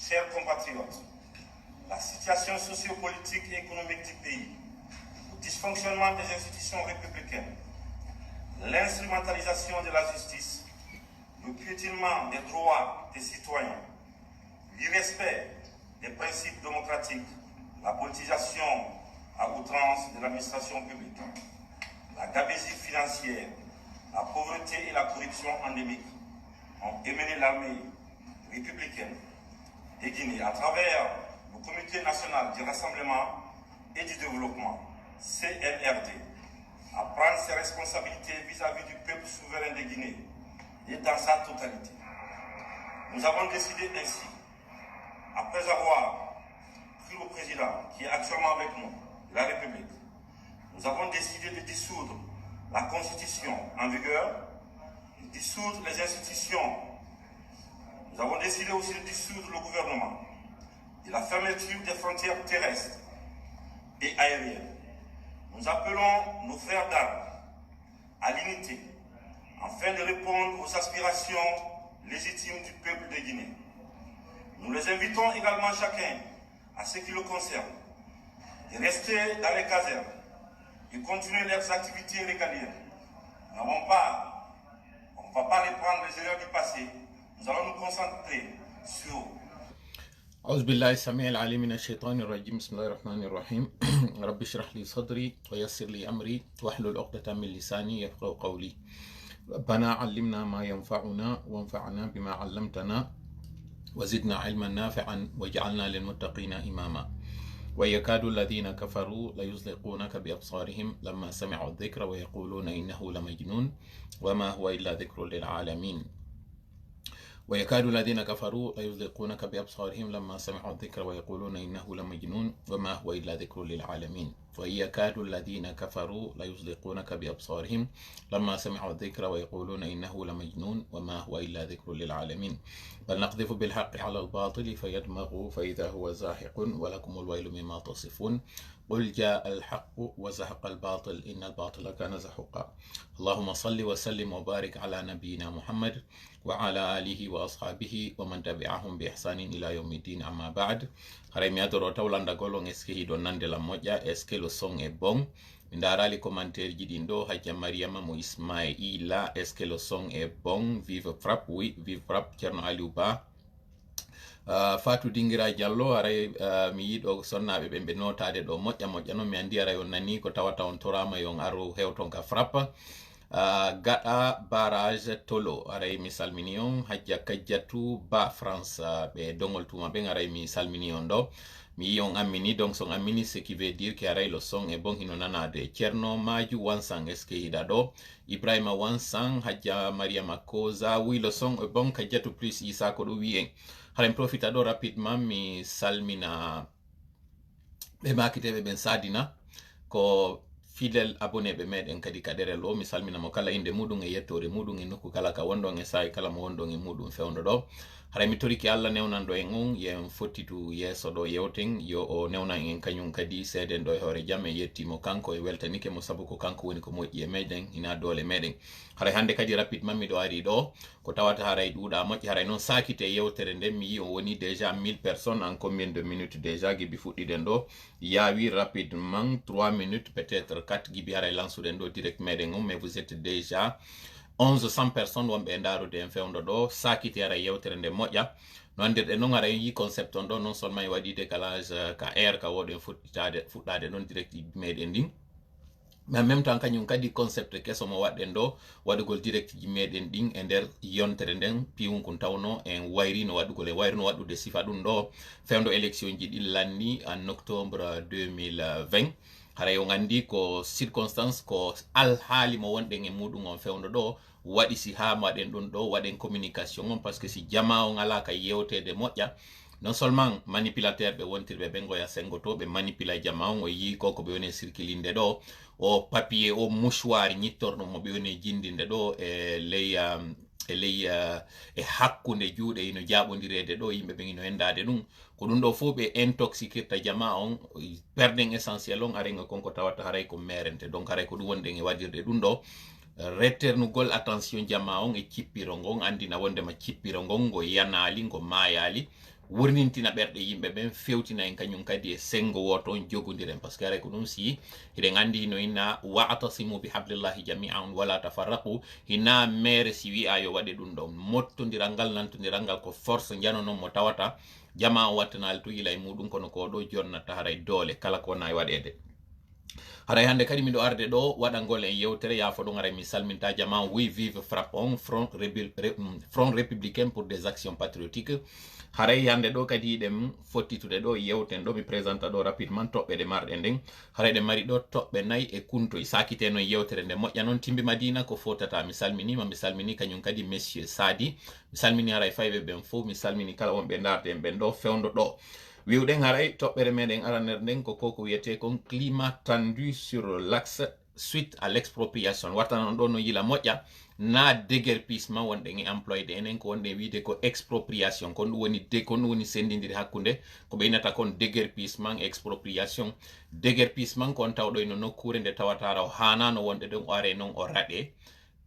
Chers compatriotes, la situation sociopolitique et économique du pays, le dysfonctionnement des institutions républicaines, l'instrumentalisation de la justice, le piétinement des droits des citoyens, l'irrespect des principes démocratiques, la politisation à outrance de l'administration publique, la gabegie financière, la pauvreté et la corruption endémique ont émené l'armée républicaine de Guinée à travers le Comité national du rassemblement et du développement, CNRD, à prendre ses responsabilités vis-à-vis du peuple souverain de Guinée et dans sa totalité. Nous avons décidé ainsi, après avoir pris le président qui est actuellement avec nous, de la République, nous avons décidé de dissoudre la Constitution en vigueur, de dissoudre les institutions. Nous avons décidé aussi de dissoudre le gouvernement, de la fermeture des frontières terrestres et aériennes. Nous appelons nos frères d'armes à l'unité, afin de répondre aux aspirations légitimes du peuple de Guinée. Nous les invitons également chacun, à ce qui le concerne, de rester dans les casernes et continuer leurs activités régaliennes. On ne va pas reprendre les erreurs du passé. Nous allons nous concentrer sur أعوذ بالله السميع العليم من الشيطان الرجيم بسم الله الرحمن الرحيم رب اشرح لي صدري ويسر لي أمري واحلل عقدة من لساني يفقهوا قولي ربنا علمنا ما ينفعنا وانفعنا بما علمتنا وزدنا علما نافعا واجعلنا للمتقين إماما ويكاد الذين كفروا ليزلقونك بأبصارهم لما سمعوا الذكر ويقولون إنه لمجنون وما هو إلا ذكر للعالمين ويكاد الذين كفروا ليزلقونك بأبصارهم لما سمعوا الذكر ويقولون إنه لمجنون وما هو إلا ذكر للعالمين ويكاد الذين كفروا ليزلقونك بأبصارهم لما سمعوا الذكر ويقولون إنه لمجنون وما هو إلا ذكر للعالمين بل نقذف بالحق على الباطل فيدمغه فإذا هو زاهق ولكم الويل مما تصفون قل جاء الحق وزهق الباطل إن الباطل كان زهوقا اللهم صل وسلم وبارك على نبينا محمد وعلى آله وأصحابه ومن تبعهم بإحسان إلى يوم الدين أما بعد haremi adoro tawlanda golon eske hido nande la moja eske lo son e bon ndarali commentaire jidin do hajja mariama mo ismaila eske lo son e bon vive frappe oui vive frappe cerno aliouba Fatou Dingira Diallo aray mi yiɗo sonnaɓe ɓe notade ɗo moƴƴa no mi andi aray on nani ko tawata on torama yon aro hewton ka frappa gaɗa barrage tolo aray mi salmini on hajja kajjatu ba France ɓe dongol tuma ɓen aray mi salmini on ɗo mi yi on ammini donc son ammini ce qui veut dire que aray lo son e bon hino nanade Cerno Maju Wansan est ce que hiɗa ɗo Ibrahima Wansan hajja Mariama Koza wi lo son e bon kajjatu plus Isa ko ɗo wi en haren profita ɗo rapidement mi salmina ɓe makiteɓe ɓen sadina ko fidèle abonné ɓe meɗen kadi kaɗerel o mi salmina mo kala inde muɗum e yettore muɗum e nokku kala ka wonɗon e sahi kala mo wonɗon e muɗum fewdo ɗo hara mi toriki Allah newnanɗo en on yen fottitu yesso ɗo yewten yo o newnan en kañum kadi seeden ɗo e hoore jaam e yettimo kanko e weltanike mo saabu ko kanko woni ko moƴƴi e meɗen hina doole meɗen haray hande kadi rapidement miɗo ari ɗo ko tawata haray ɗuuɗa moƴƴi haray noon sakite yewtere nden mi yi on woni déjà 1000 personnes en combien de minutes déjà gibi fuɗɗiɗen ɗo yawi rapidement 3 minutes peut-être 4 gibi haray lansuɗen ɗo direct meɗen on mais vous êtes déjà 1100 personnes wonɓe e ndarude en fewdo ɗo sakiti ara yewtere nde moƴƴa no andirɗe noon ara yi concept on ɗo non seulement e waɗi décalage ka air ka woɗen fuɗɗade ɗon direct meɗen ndin mais en même temps kañum kadi concept keso mo waɗɗen ɗo waɗugol direct ji meɗen ɗin e nder yontere nden piwunkun tawno en wayrino waɗugol e wayrino waɗude sifa ɗum ɗo fewdo élection ji ɗin lanni en octobre 2020 haray on andi ko circonstance ko alhaali mo wonɗen e muɗum on fewdo ɗo waɗi si ha waɗen ɗum ɗo waɗen communication on par ce que si jama on ala ka yewtede moƴƴa non seulement manipulateur ɓe wontirɓe ɓe goya sengoto ɓe manipula jama on o yi koko ɓe woni circulinde ɗo o papier o mouchoir ñittorɗo mo ɓe woni jindinde ɗo e ley e hakkunde juuɗe ino jaɓodirede ɗo yimɓe ɓe ino hendade ɗum ko ɗum ɗo fof ɓe intoxicirta jama on perden essentiel on arenga konko tawata haray ko merente donc haray ko ɗum wonɗen e waɗirde ɗum ɗo retternugol attention jama on e cippiro ngon andina wondema cippiro ngon ngo yanali ngo mayali wurnintina ɓerɗe yimɓe ɓen fewtina en kañum kadi e sengo woto on jogodiren par ce que aray ko ɗum si eɗen andi no inna wa'tasimu bi hablillahi jami'an wala tafarraqu hina mere si wi'a yo waɗe ɗum ɗon mottodiral ngal nantodiral ngal ko force janonon mo tawata jama o wattanali to yila e muɗum kono ko ɗo jonnata haray doole kala ko wona e waɗede haray hande kadi miɗo arde ɗo waɗangol e yewtere yafo ɗon haray mi salminta jama oui vive frappon front républicain pour des actions patriotiques haray hande ɗo kadi yiɗen fottitude ɗo yewten ɗo mi présenta ɗo rapidement toɓɓe ɗe marɗe nden haray ɗe mari ɗo toɓɓe 4 e kuntoye sakiteno e yewtere nde moƴƴa noon timbi madina ko fotata mi salmini kañum kadi monsieur Sadi mi salmini haray fayɓe ɓen fof mi salmini kala wonɓe darden ɓen ɗo fewdo ɗo wiwɗen haray toɓɓere meɗen araner nden koko wiyete kon climat tendu sur l'axe suite à l'expropriation wartanon ɗo no yila moƴƴa na déguerpissement wonɗen e employé enen ko wonɗen wiide ko expropriation kon ɗum woni sendidiri hakkude ko ɓeynata kon déguerpissement expropriation déguerpissement kon tawɗo eno nokkure nde tawatara o hanano wonde ɗon o are noon o raɗe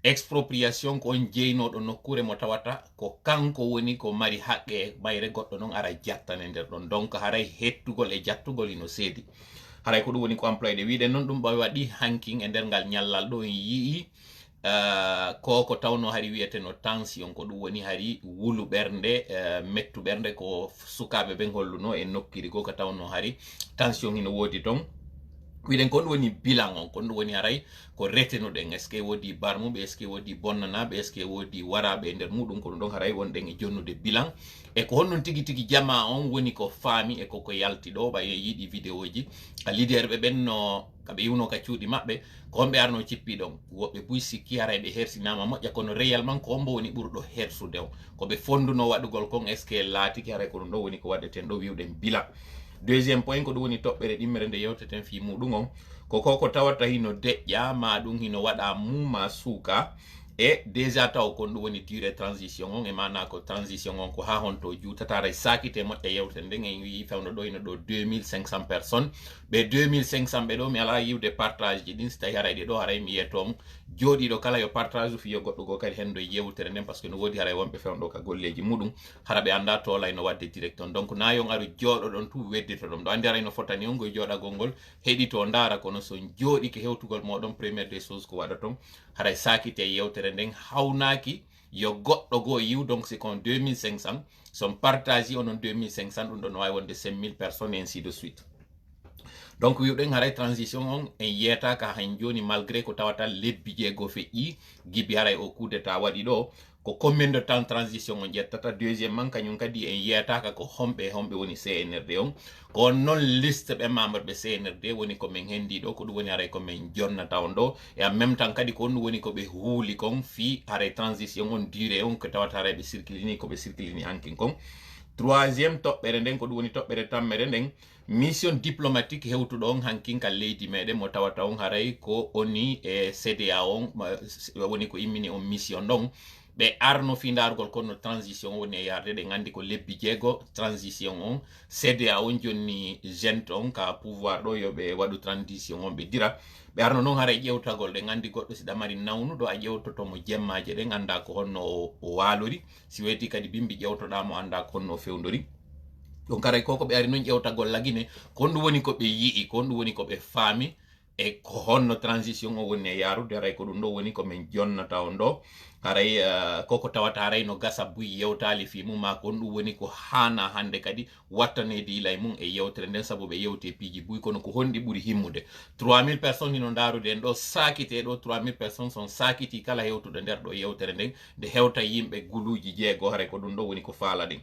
expropriation ko on jeynoɗo nokkure mo tawata ko kanko woni ko mari haqqe mayre goɗɗo noon ara jattane nder ɗon donc haray hettugol e jattugol ino seedi haray ko ɗum woni ko employé wiide noon ɗum ɓe waɗi hanking e nder ngal ñallal ɗo en yii ko tawno hari wiyeteno tension ko ɗum woni hari wulu ɓernde mettu ɓernde ko sukaɓe ɓen holluno e nokkiri ko tawno hari tension ino woodi ton wiɗen ko ɗum woni bilan on ko ɗum woni haray ko retenuɗen est ce que wodi barmuɓe est ce que wodi bonnanaɓe est ce que wodi waraɓe e nder muɗum ko ɗum ɗon haray wonɗen e jonnude bilan e ko honnon tigui tigui jama on woni ko faami e koko yalti ɗo ɓa yiiɗi vidéo ji ka leader ɓe ɓen no kaɓe yiwno ka cuuɗi maɓɓe ko honɓe arno cippi ɗon woɓɓe buy sikki haray ɓe hersinama moƴƴa kono réellement ko hombo woni ɓurɗo hersude o koɓe fonduno waɗugol kon est ce que laatiki haray ko ɗum ɗo woni ko waɗeten ɗo wiwɗen bilan deuxième point ko ɗum woni toɓɓere ɗimmere nde yewteten fi muɗum on ko tawata hino deƴƴa ma ɗum hino waɗa muma suuka e déjà taw kon ɗum woni durée transition on e mana ko transition on ko ha honto juutata haray sakite moƴƴa yewtere nden en wi fewno ɗo hino ɗo 2500 personnes ɓe 2500 ɓe ɗo mi ala yiwde partage ji ɗin so tawi haray ɗe ɗo haray mi yiyetomo jooɗiɗo kala yo partage fiyo goɗɗo go kadi hen do yewtere nden par ce que no woodi haray wonɓe fewno ka golleji muɗum hara ɓe anda toolay no wadde direct on donc na yon aru jooɗo ɗon tu weddito ɗum ɗo andi haray no fotani on goye jooɗagol ngol heɗito ndara kono so jooɗi ke hewtugol moɗon première des choses ko waɗa ton haray sakite yewtere nden hawnaki yo goɗɗo go yiw donc c'est kon 2500 son partage onon 2500 ɗum ɗo no wawi wonde 5000 personnes et ainsi de suite donc wiwɗen haray transition on en yiyata ka han joni malgré ko tawata lebbi jeego feƴƴi gibi haray o coup d'état waɗi ɗo ko combien de temps transition on ƴettata deuxièmement kañum kadi en yiyataka ko homɓe woni CNRD on ko non liste ɓe membre ɓe CNRD woni komin hendi ɗo ko ɗum woni haray komin jonnata on ɗo et en même temps kadi ko ɗum woni koɓe huuli kon fi haray transition on durée on ko tawata haray ɓe circlini koɓe circlini hankin kon troisième toɓɓere nden ko ɗum woni toɓɓere tammere nden mission diplomatique hewtuɗo on hankinka leydi meɗen mo tawata on haray ko oni e CDA on woni ko immini on mission ɗon ɓe arno fi dargol kono transition woni e yarde ɗe gandi ko lebbi jeego transition on CDA on jonni gente on ka pouvoir ɗo yoɓe waɗu transition on ɓe dira ɓe arno noon haray ƴewtagol ɗe gandi goɗɗo siɗa mari nawnuɗo a ƴewtotomo jemmaje ɗen anda ko honno o waalori si weeti kadi bimbi ƴewtoɗamo anda ko honno fewdori donc haray koko ɓe ari noon ƴewtagol lagine ko honɗum woni ko ɓe yii ko honɗum woni ko ɓe faami e ko honno transition o woni e yarude haray ko ɗum ɗo woni komin jonnata on ɗo haray koko tawata haray no gasa buyi yewtali fi mum ma ko ɗum woni ko hana hande kadi wattanede ilay mum e yewtere nden saabu ɓe yewte piiji buyi kono ko honɗi ɓuuri himmude 3000 personnes hino darude en ɗo sakite ɗo 3000 personnes son sakiti kala hewtude nder ɗo yewtere nden nde hewta yimɓe guluji jeego haray ko ɗum ɗo woni ko faala ɗin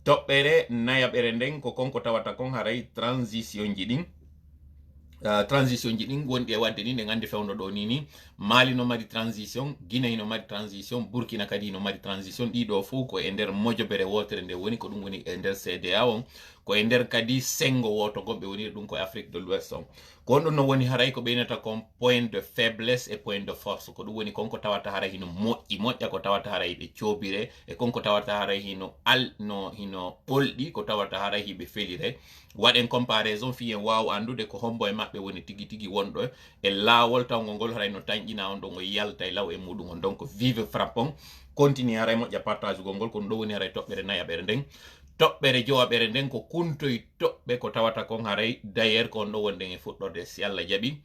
toɓɓere nayaɓere nden ko konko tawata kon haray transition ji ɗin transition ji ɗin gonɗi e wadde ni nde gandi fewno ɗo ni Mali no mari transition Guinée hino mari transition Burkina kadi hino mari transition ɗiɗo fou ko e nder mojobere wotere nde woni ko ɗum woni e nder CDA on ko e nder kadi sengo woto gonɓe woni ɗum ko Afrique de l'Ouest on ko on ɗum no woni haray ko ɓeynata kon point de faiblesse et point de force ko ɗum woni konko tawata haray hino moƴƴa ko tawata haray ɓe coobire e konko tawata haray hino hino ɓolɗi ko tawata haray hiɓe felire waɗen comparaison fi en wawa andude ko hombo e maɓɓe woni tigi tigi wonɗo e laawol tawgol ngol haray no tañƴina on ɗon o yalta e law e muɗum on donc vive frappon continue haray moƴƴa partage gol ngol kono ɗo woni haray toɓɓere nayaɓere nden toɓɓere jowaɓere nden ko kuntoye toɓɓe ko tawata kon haray d'ailleurs ko on ɗo wonde e fuɗɗorde si Allah jaɓi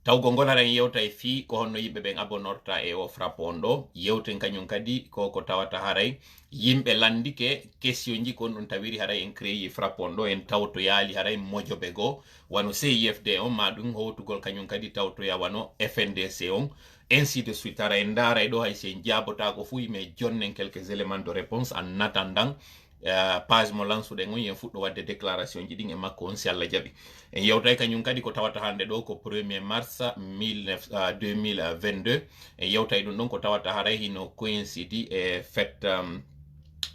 tawgo ngol haren yewta e fii ko honno yimɓe ɓen abonorta e o frappe on ɗo yewten kañum kadi ko tawata haray yimɓe landike question ji kon ɗum tawiri haray en créé frappe on ɗo en tawto yaali haray mojoɓe goo wano CIFD on ma ɗum howtugol kañum kadi tawtoya wano FNDC on ainsi de suite ara en daaray ɗo hay sen jabotako fuu yimɓe jonnen quelques éléments de réponse en attendant page mo lansuɗen on yen fuɗɗo wadde déclaration ji ɗin e makko on si Allah jaɓi en yewtay kañum kadi ko tawata hande ɗo ko 1er mars 2022 en yewtay ɗum ɗon ko tawata haray hino coïncidi e fête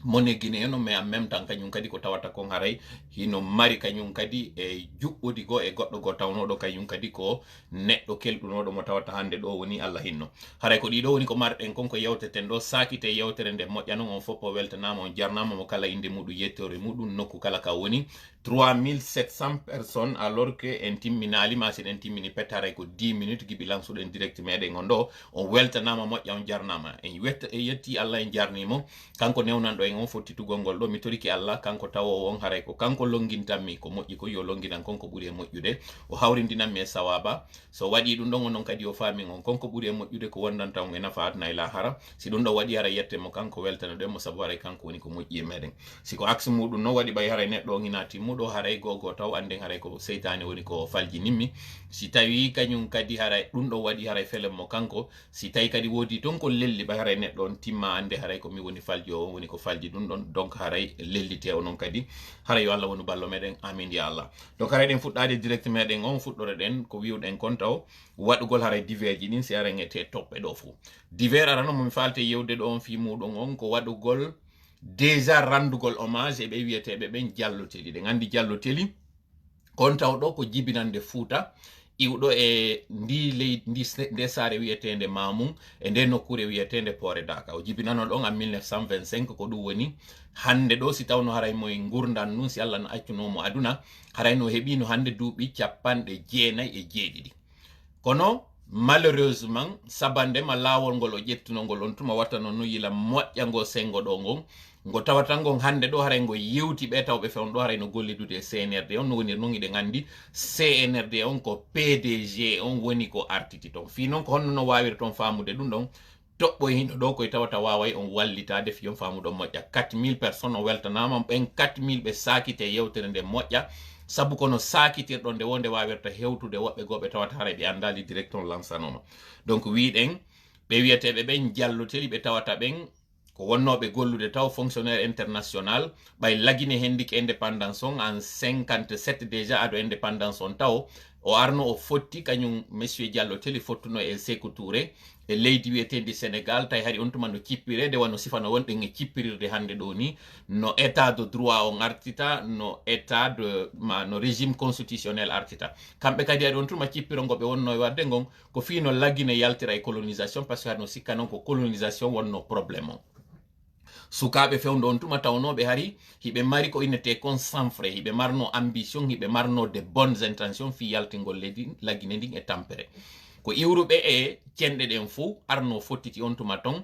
monnaie guinéen mais en même temps kañum kadi ko tawata kon haray hino mari kañum kadi e juɓɓudi go e goɗɗo go tawnoɗo kañum kadi ko neɗɗo kelɗunoɗo mo tawata hande ɗo woni Allah hinno haray ko ɗiɗo woni ko marɗen kon ko yewteten ɗo sakite yewtere nde moƴƴanon on fof o weltanama on jarnama mo kala inde muɗum yettore muɗum nokku kala ka woni 3700 personnes alors que en timminali ma sen en timmini pette haray ko 10 minutes gibi lansuɗen direct meɗen on ɗo on weltanama moƴƴa on jarnama en yetti Allah en jarnimo kanko newnanɗo en on fottitugol ngol ɗo mi toriki Allah kanko tawo on haray ko kanko longintanmi ko moƴƴi ko yo longinan konko ɓuuri e moƴƴude o hawrindinanmi e sawaba so waɗi ɗum ɗon onon kadi o faamin on konko ɓuuri e moƴƴude ko wondanta on e nafa aduna e lahara si ɗum ɗo waɗi haray yettemo kanko weltana ɗen mo saabu haray kanko woni ko moƴƴi e meɗen siko axe muɗum no waɗi ɓay haray neɗɗo on ina timmuɗo haray gogo taw anden haray ko seytane woni ko faljininmi si tawi kañum kadi haray ɗum ɗo waɗi haray felen mo kanko si tawi kadi woodi ton ko lelli ɓay haray neɗɗo on timma ande haray komi woni falji o woni ko falji ɗum ɗon donc haray lellite onon kadi haray yo Allah wonu ballo meɗen amin ya Allah donc haray ɗen fuɗɗade direct meɗen on fuɗɗore ɗen ko wiwɗen kon taw waɗugol haray divers ji ɗin si ara ŋete toɓɓe ɗo fo divers arano momi falte yewde ɗo on fi muɗum on ko waɗugol déjà randugol hommage e ɓe wiyeteɓe ɓen Diallo-Telli ɗen andi Diallo-Telli kon taw ɗo ko jibinande Fouta iwɗo e ndi leydi nde saare wiyetende Mamum e nde nokkure wiyetende Poore Daka o jibinano ɗon en 1925 ko ɗum woni hande ɗo si tawno haray moye gurdan nun si Allah no accunomo aduna haray no heɓino hande duuɓi 97 kono malheureusement sabande ma lawol ngol o ƴettunongol on tuma watta noon no yila moƴƴango sengo ɗo ngon ngo tawata ngon hande ɗo haray ngo yewti ɓe tawɓe fewn ɗo haray no gollidude e CNRD on no woni non iɗen andi CNRD on ko PDG on woni ko artiti ton fi noon ko honno no wawiri toon famude ɗum ɗon toɓɓo hino ɗo koye tawata waway on wallitade fiyon famuɗon moƴƴa 4000 personnes o weltanama ɓen 4000 ɓe sakite yewtere nde moƴƴa sabu kono sakitirɗon nde wonde wawirta hewtude woɓɓe goɓe tawata haray ɓe andali direct on lansanoma donc wiɗen ɓe wiyeteɓe ɓen Diallo-Telli ɓe tawata ɓen ko wonnoɓe gollude taw fonctionnaire international ɓay lagine hendiki indépendance on en 57 déjà aɗo indépendance on taw o arno o fotti kañum monsieur Diallo-Telli fottuno e Sékou Touré e leydi wiyetendi Sénégal tawi hari on tuma no cippire nde wano sifano wonɗen e cippirirde hande ɗo ni no état de droit on artita no état de no régime constitutionnel artita kamɓe kadi ari on tuma cippiro ngoɓe wonno e wadde gon ko fi no laggine yaltira e colonisation par ce que hari no sikka noon ko colonisation wonno probléme on sukaɓe fewndo on tuma tawnoɓe hari hiɓe mari ko innete kon sans frais hiɓe marno ambition hiɓe marno de bonnes intentions fi yaltingol leydi laggine ndin e tampere ko iwruɓe e cenɗe ɗen fou arno fottiti on tuma ton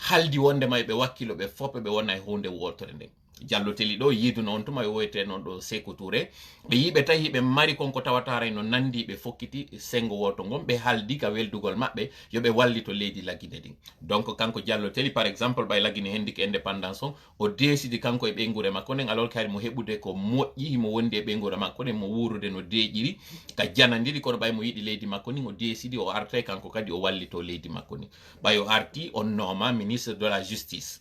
haldi wondema ɓe wakkilo ɓe foppe ɓe wona e hunde wotere nden Diallo-Telli ɗo yiduno on tuma e woyte noon ɗo Sékou Touré ɓe yiɓe tawi hiɓe mari konko tawata haray no nandi ɓe fokkiti sengo woto ngon ɓe haldi ka weldugol maɓɓe yoɓe wallito leydi laggine ɗin donc kanko Diallo-Telli par exemple ɓay laggine hendiki indépendance on o décidi kanko e ɓeygure makko nden alors kadi mo heɓude ko moƴƴi mo wondi e ɓeygure makko nden mo wurude no deƴƴiri ka janadiri kono ɓay mo yiɗi leydi makko ni o décidi o arta kanko kadi o wallito leydi makko ni ɓay o arti on nooma ministre de la justice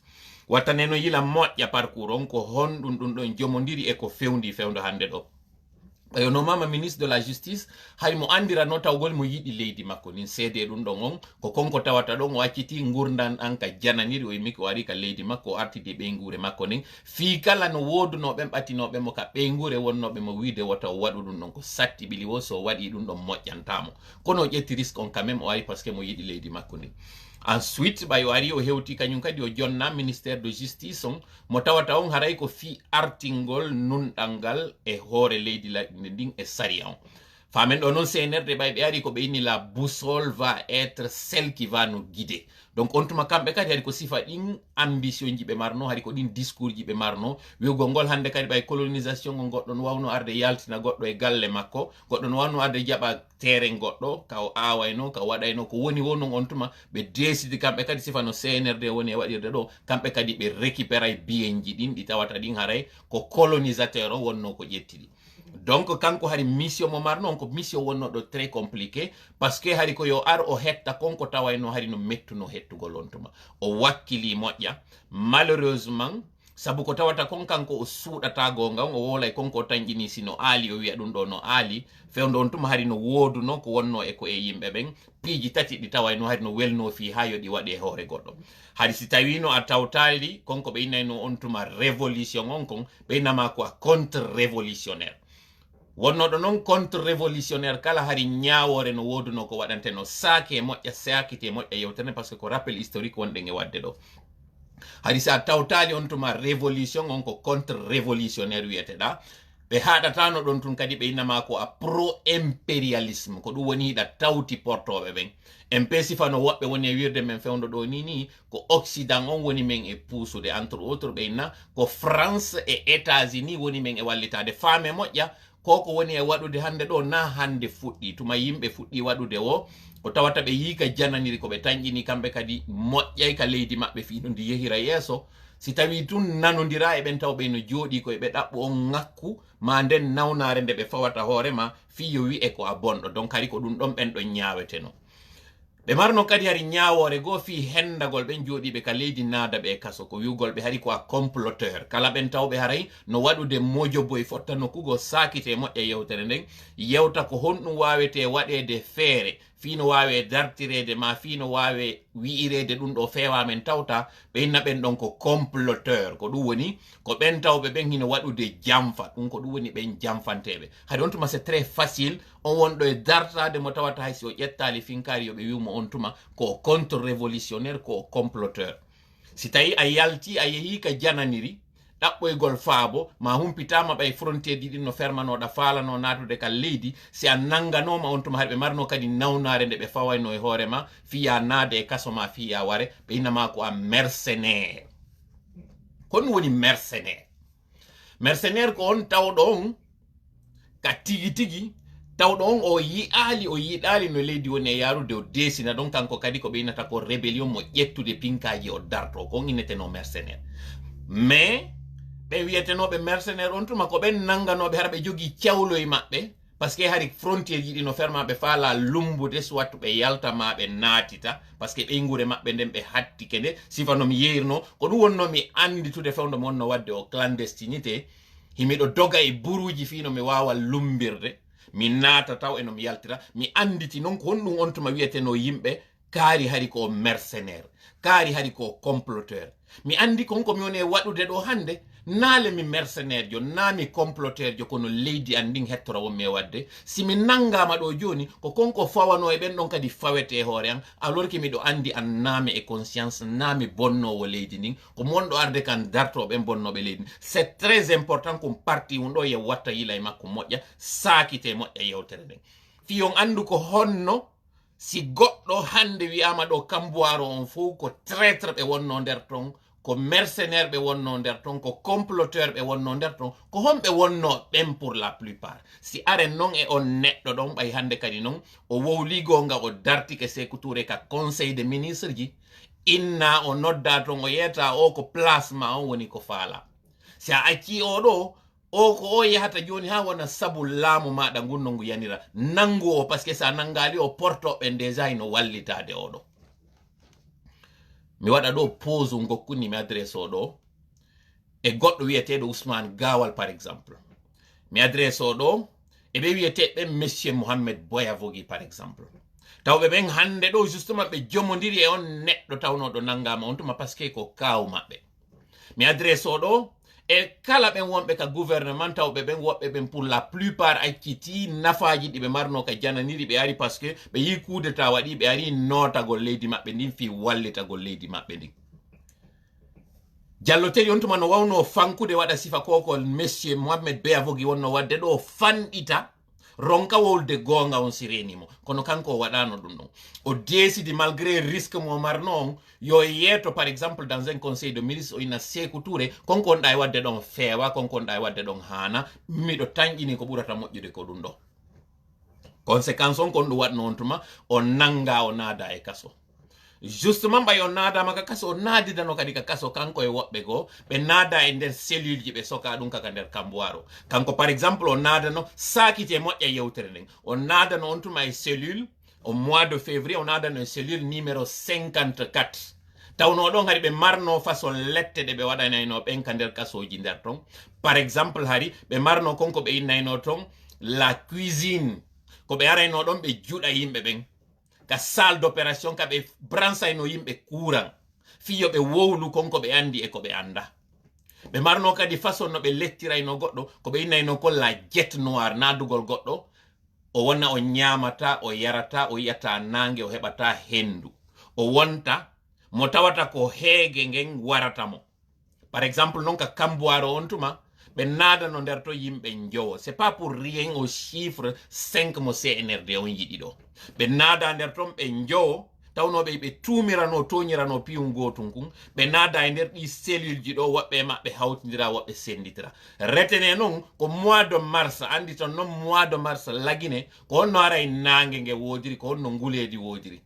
wattane no yila moƴƴa parcours on ko honɗum ɗum ɗon jomodiri e ko fewndo hande ɗo ɓayo no mama ministre de la justice hay mo andirano tawgol mo yiɗi leydi makko nin seede ɗum ɗon on ko konko tawata ɗon o acciti gurdan an ka jananiri o yimmi ko wari ka leydi makko o artidi ɓeygure makko nin fi kala no wodunoɓen ɓattinoɓe mo ka ɓeygure wonnoɓe mo wiide wota o waɗu ɗum ɗon ko satti ɓili wo so waɗi ɗum ɗon moƴƴantamo kono o ƴetti risque on quand même o ari par ce que mo yiɗi leydi makko nin ensuite ɓay o ari o hewti kañum kadi o jonna ministère de justice on mo tawata on haray ko fi artingol nunɗal ngal e hoore leydi laɗine ndin e saria on Famen ɗo non CNRD ɓay ɓe ari ko ɓe inni la boussole va être celle qui va nous guider. Donc on tuma kamɓe kadi hari ko sifa ɗin ambition ji ɓe marno, hari ko ɗin discours ji ɓe marno, wiugo ngol hande kadi ɓay colonisation ngo goɗɗo no wawno arde yaltina goɗɗo e galle makko, goɗɗo no wawno arde jaɓa terrain goɗɗo ka o awayno ka waɗayno ko woni wonno on tuma ɓe décide kamɓe kadi sifa no CNRD woni e waɗirde ɗo, kamɓe kadi ɓe récupéray biyen ji ɗin ɗi tawata ɗin haray ko colonisateur o wonno ko ƴettiɗi. Donc kanko hari mission mo marno ko mission wonno ɗo très compliqué parce que hari ko yo ar o hetta konko tawayno hari no mettuno hettugol on tuma o wakkili moƴƴa malheureusement sabu ko tawata kon kanko o suuɗata gonga o wolay konko tanƴini sino aali o wiya ɗum ɗo no aali fewndo on tuma hari no woduno ko wonno e ko e yimɓe ɓen piiji tati ɗi tawayno hari no welno fi ha yo ɗi waɗe hoore goɗɗo hari si tawino a tawtali konko ɓe innayno on tuma révolution on kon ɓe innama ko a contre révolutionnaire wonnoɗo noon contre révolutionnaire kala hari ñawore no woduno ko waɗante no saake moƴƴa sakite moƴƴa yewtere par ce que ko rappel historique wonɗen e wadde ɗo hari sa tawtali on tuma révolution on ko contre révolutionnaire wiyeteɗa ɓe haɗatano ɗon tun kadi ɓe innama ko a pro impérialisme ko ɗum woni hiɗa tawti portoɓe ɓen en pe sifano woɓɓe woni e wirde men fewndo ɗo ni ko occident on woni men e puusude entre autres ɓe inna ko France et États-Unis woni men e wallitade faame moƴƴa koko woni e waɗude hande ɗo na hande fuɗɗi tuma yimɓe fuɗɗi waɗude o ko tawata ɓe yiika jananiri ko ɓe tañƴini kamɓe kadi moƴƴay ka leydi maɓɓe fiɗo ndi yehira yeeso si tawi tun nanodira e ɓen taw ɓe no jooɗi koye ɓe ɗaɓɓo on ŋakku ma nden nawnare nde ɓe fawata hoorema fiyo wi'e ko a bonɗo donc hari ko ɗum ɗon ɓen ɗon ñaweteno ɓe marno kadi hari ñawore goo fi hendagol ɓen jooɗiɓe ka leydi naada ɓe kaso ko wiwgol ɓe hari ko a comploteur kala ɓen tawɓe haray no waɗude mojoboye fotta nokkugo sakite moƴƴa yewtere nden yewta ko honɗum wawete waɗede feere fino wawe dartirede ma fino wawe wi'irede ɗum ɗo feewa men tawta ɓe inna ɓen ɗon ko comploteur ko ɗum woni ko ɓen tawɓe ɓen hino waɗude jamfa ɗum ko ɗum woni ɓen jamfanteɓe hade on tuma c'est très facile on wonɗo e dartade mo tawata hay si o ƴettali finkari yoɓe wiwmo on tuma ko contre révolutionnaire ko comploteur si tawi a yalti a yeehi ka jananiri ɗaɓɓoygol faabo ma humpitama ɓay frontiére ɗiɗi no fermanoɗa faalano natude ka leydi si a nanganoma on tuma haɗe ɓe marno kadi nawnare nde ɓe fawayno e hoorema fiya naade e kaso ma fiya ware ɓe innama ko a mercenaire ko ɗum woni mercenaire mercenaire ko on tawɗo on ka tigi tigi tawɗo on o yiɗali no leydi woni e yarude o desina ɗon kanko kadi ko ɓe innata ko rébellion mo ƴettude pinkaji o darto ko on inneteno mercenaire mais ɓe wiyetenoɓe mercenaire on tuma ko ɓen nanganoɓe hara ɓe jogui cawloye maɓɓe par ce que hari frontiére jiɗi no fermaɓe faala lumbude soit ɓe yaltama ɓe naatita par ce que ɓeygure maɓɓe nden ɓe hattike nde sifanomi yeyrino ko ɗum wonnomi anditude fewndo mo wonno wadde o clandestinité himiɗo doga e buruji fino mi wawa lumbirde mi naata taw enomi yaltira mi anditi noon ko honɗum on tuma wiyeteno yimɓe kaari hari ko mercenaire kaari hari ko comploteur mi andi konko mi woni e waɗude ɗo hande naale mi mercenaire jo na mi comploteur jo kono leydi an ndin hettora wonmi e wadde si mi nangama ɗo joni ko konko fawano e ɓen ɗon kadi fawete hoore an alors que miɗo andi an naami e conscience naami bonnowo leydi ndin ko monɗo arde kan dartoɓen bonnoɓe leydi c'est très important ko parti mum ɗo ye watta yila e makko moƴƴa sakite moƴƴa yewtere nden fiyon andu ko honno si goɗɗo hande wiyama ɗo kamboiro on fof ko traître ɓe wonno nder ton ko mercenaire ɓe wonno nder ton ko comploteur ɓe wonno nder ton ko homɓe wonno ɓen pour la plupart si aren noon e on neɗɗo ɗon ɓay hande kadi noon o wowligonga o dartike Sékou Touré ka conseil de ministre ji inna o nodda ton o yeyata o ko placement on woni ko faala si a acci o ɗo o ko o yahata joni ha wona sabu laamu maɗa ngunno ngu yanira nangu o par ce que sa nangali o portoɓe déjà ino wallitade oɗo mi waɗa ɗo pause gokkuni mi adresse o ɗo e goɗɗo wiyeteɗo Ousmane Gawal par exemple mi adresse o ɗo e ɓe wiyeteɓe monsieur Mohamed Boyavogui par exemple tawɓe ɓen hande ɗo justement ɓe jomodiri e on neɗɗo tawnoɗo nangama on tuma par ce que ko kaw maɓɓe mi adresse o ɗo e kala ɓen wonɓe ka gouvernement tawɓe ɓen woɓɓe ɓen pour la plupart acciti nafaji ɗi ɓe marno ka jananiri ɓe ari par ce que ɓe yi kudeta waɗi ɓe ari notagol leydi maɓɓe ndin fi wallitagol leydi maɓɓe ndin jalloteɗi on tuma no wawno fankude waɗa sifa kokol monsieur Mohamed Boyavogui wonno wadde ɗo fanɗita ronka wolde gonga on sirenimo kono kanko waɗano ɗum ɗon o décide malgré risque mo marno on yo yeeto par exemple dans un conseil de ministre o ina Sékou Touré konko on ɗa e wadde ɗon feewa konko on ɗa e wadde ɗon hana miɗo tanƴini ko ɓurata moƴƴude ko ɗum ɗo conséquence on kon ɗum waɗno on tuma o nanga o naada e kaso justement ɓay o naadama ka kaso o naadidano kadi ka kaso kanko e woɓɓe goo ɓe naada e nder cellule ji ɓe soka ɗum kaka nder kamboiro kanko par exemple o naadano sakite moƴƴa yewtere nden o naadano on tuma e cellule au mois de février o naadano e cellule numéro 54 tawno ɗon hari ɓe marno façon lette ɗe ɓe waɗanayno ɓen ka nder kasoji nder ton par exemple hari ɓe marno konko ɓe innayno ton la cuisine ko ɓe arayno ɗon ɓe juɗa yimɓe ɓen ka salle d'opération ka ɓe bransayno yimɓe courant fiyo ɓe wowlu konko ɓe andi e ko ɓe anda ɓe marno kadi façon no ɓe lettirayno goɗɗo ko ɓe innayno ko la jet noir nadugol goɗɗo o wonna o ñamata o yarata o yiyata nangue o heɓata hendu o wonta mo tawata ko heege ngen warata mo par exemple non ka kamboiro on tuma ɓe naadano nder to yimɓe jowo c'est pas pour rien au chiffre 5 mo CNRD on yiɗi ɗo ɓe naada nder ton ɓe jowo tawnoɓe ɓe tumirano toñirano piyum gotum kun ɓe naada e nder ɗi cellule ji ɗo woɓɓe maɓɓe hawtidira woɓɓe senditira retene noon ko mois de mars andi ton noon mois de mars lagine ko honno ara e nangue nge wodiri ko honno nguledi wodiri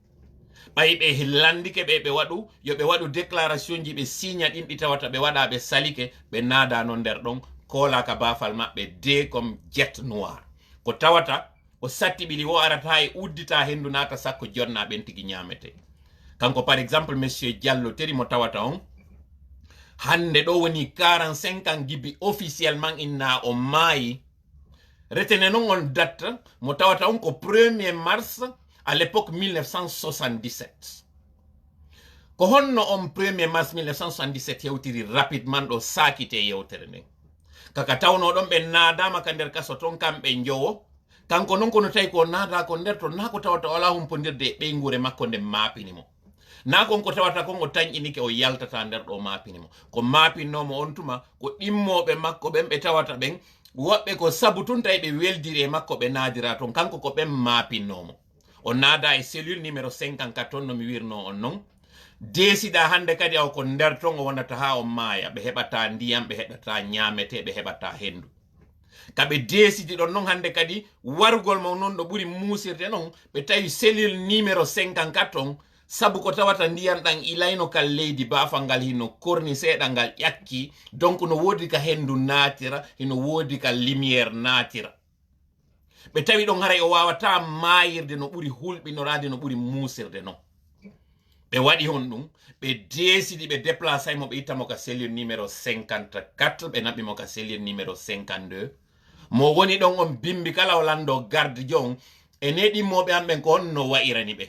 ɓay ɓe landike ɓe waɗu yoɓe waɗu déclaration ji ɓe signa ɗin ɗi tawata ɓe waɗa ɓe salike ɓe naadano nder ɗon kolaka bafal maɓɓe de comme jet noir ko tawata o satti ɓili o arata e uddita hendu nata sakko jonna ɓen tigi ñamete kanko par exemple monsieur Diallo teri mo tawata on hande ɗo woni 45 ans gibi officiellement inna o maayi retene non on date mo tawata on ko 1er mars à l'époque 1977 ko honno on 1er mars 1977 yewtiri rapidement ɗo sakite yewtere nden kaka tawno ɗon ɓe naadama ka nder kaso ton kamɓe jowo kanko non kono tawi ko naada ko nder to na ko tawata wala humpodirde e ɓeygure makko nde maapinimo na konko tawata kon o tañƴinike o yaltata nder ɗo maapinimo ko maapinnomo on tuma ko ɗimmoɓe makko ɓen ɓe tawata ɓen woɓɓe ko sabu tun tawi ɓe weldiri e makko ɓe naadira ton kanko ko ɓen maapinnomo o naada e cellule numéro 54 ton no mi wirno on non décida hande kadi aw ko nder ton o wonata ha o maaya ɓe heɓata ndiyam ɓe heɓata ñamete ɓe heɓata hendu kaɓe décidi ɗon noon hande kadi wargol mo noon ɗo ɓuuri muusirde noon ɓe tawi cellule numéro 54 on sabu ko tawata ndiyam ɗan ilayno kal leydi bafal ngal hino korni seeɗa ngal ƴakki donc no woodi ka hendu naatira hino woodi ka lumiére naatira ɓe tawi ɗon haray o wawata maayirde no ɓuuri hulɓinorade no ɓuuri muusirde noon ɓe waɗi hon ɗum ɓe décidi ɓe déplacé mo ɓe ittamo ka cellule numéro 54 ɓe naɓimo ka cellule numéro 52 mo woni ɗon on bimbi kala o lando garde jon e ne ɗimmoɓe an ɓen ko honno wa'irani ɓe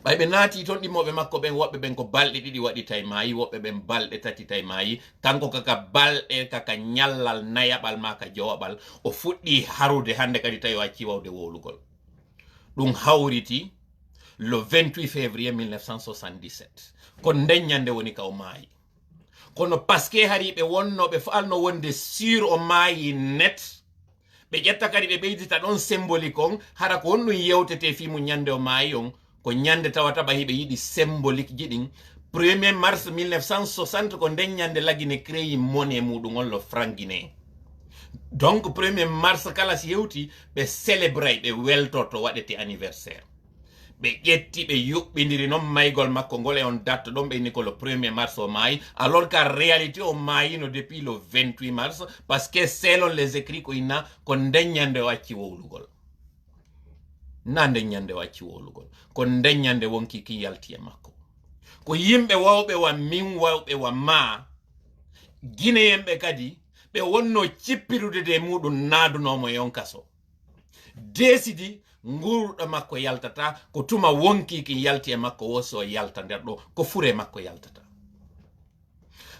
ɓay ɓe naati toon ɗimmoɓe makko ɓen woɓɓe ɓen ko balɗe ɗiɗi waɗi tay maayi woɓɓe ɓen balɗe tati tay maayi kanko kaka balɗe kaka ñallal nayaɓal ma ka jowaɓal o fuɗɗi harude hande kadi tawi o acci wawde wowlugol ɗum hawriti le 28 février 1977 ko ndeññande woni ka o maayi kono paske hari ɓe wonno ɓe falno wonde sur o maayi net ɓe ƴetta kadi ɓe ɓeydita ɗon symbolique on hara ko honɗum yewtete fimu ñande o maayi on ko ñande tawata ɓa hiɓe yiɗi symbolique ji ɗin 1er mars 1960 ko ndeññande lagine créyi monnaie muɗum on le franc guinéen donc 1er mars kala si yewti ɓe célébray ɓe weltoto waɗete anniversaire ɓe ƴetti ɓe yuɓɓidiri noon maygol makko ngol e on date ɗon ɓe inni ko le 1er mars o maayi alors qu'en réalité o maayino depuis le 28 mars parce que selon les écrits ko inna ko ndeññande o acci wowlugol na ndeññande o acci wowlugol ko ndeññande wonki ki yalti e makko ko yimɓe wawɓe wa min wawɓe wa ma guinéen kadi ɓe wonno cippirude de muɗum naadunomo e on kaso décidi nguurɗo makko yaltata ko tuma wonki ki yalti e makko woso yalta nder ɗo ko fure makko yaltata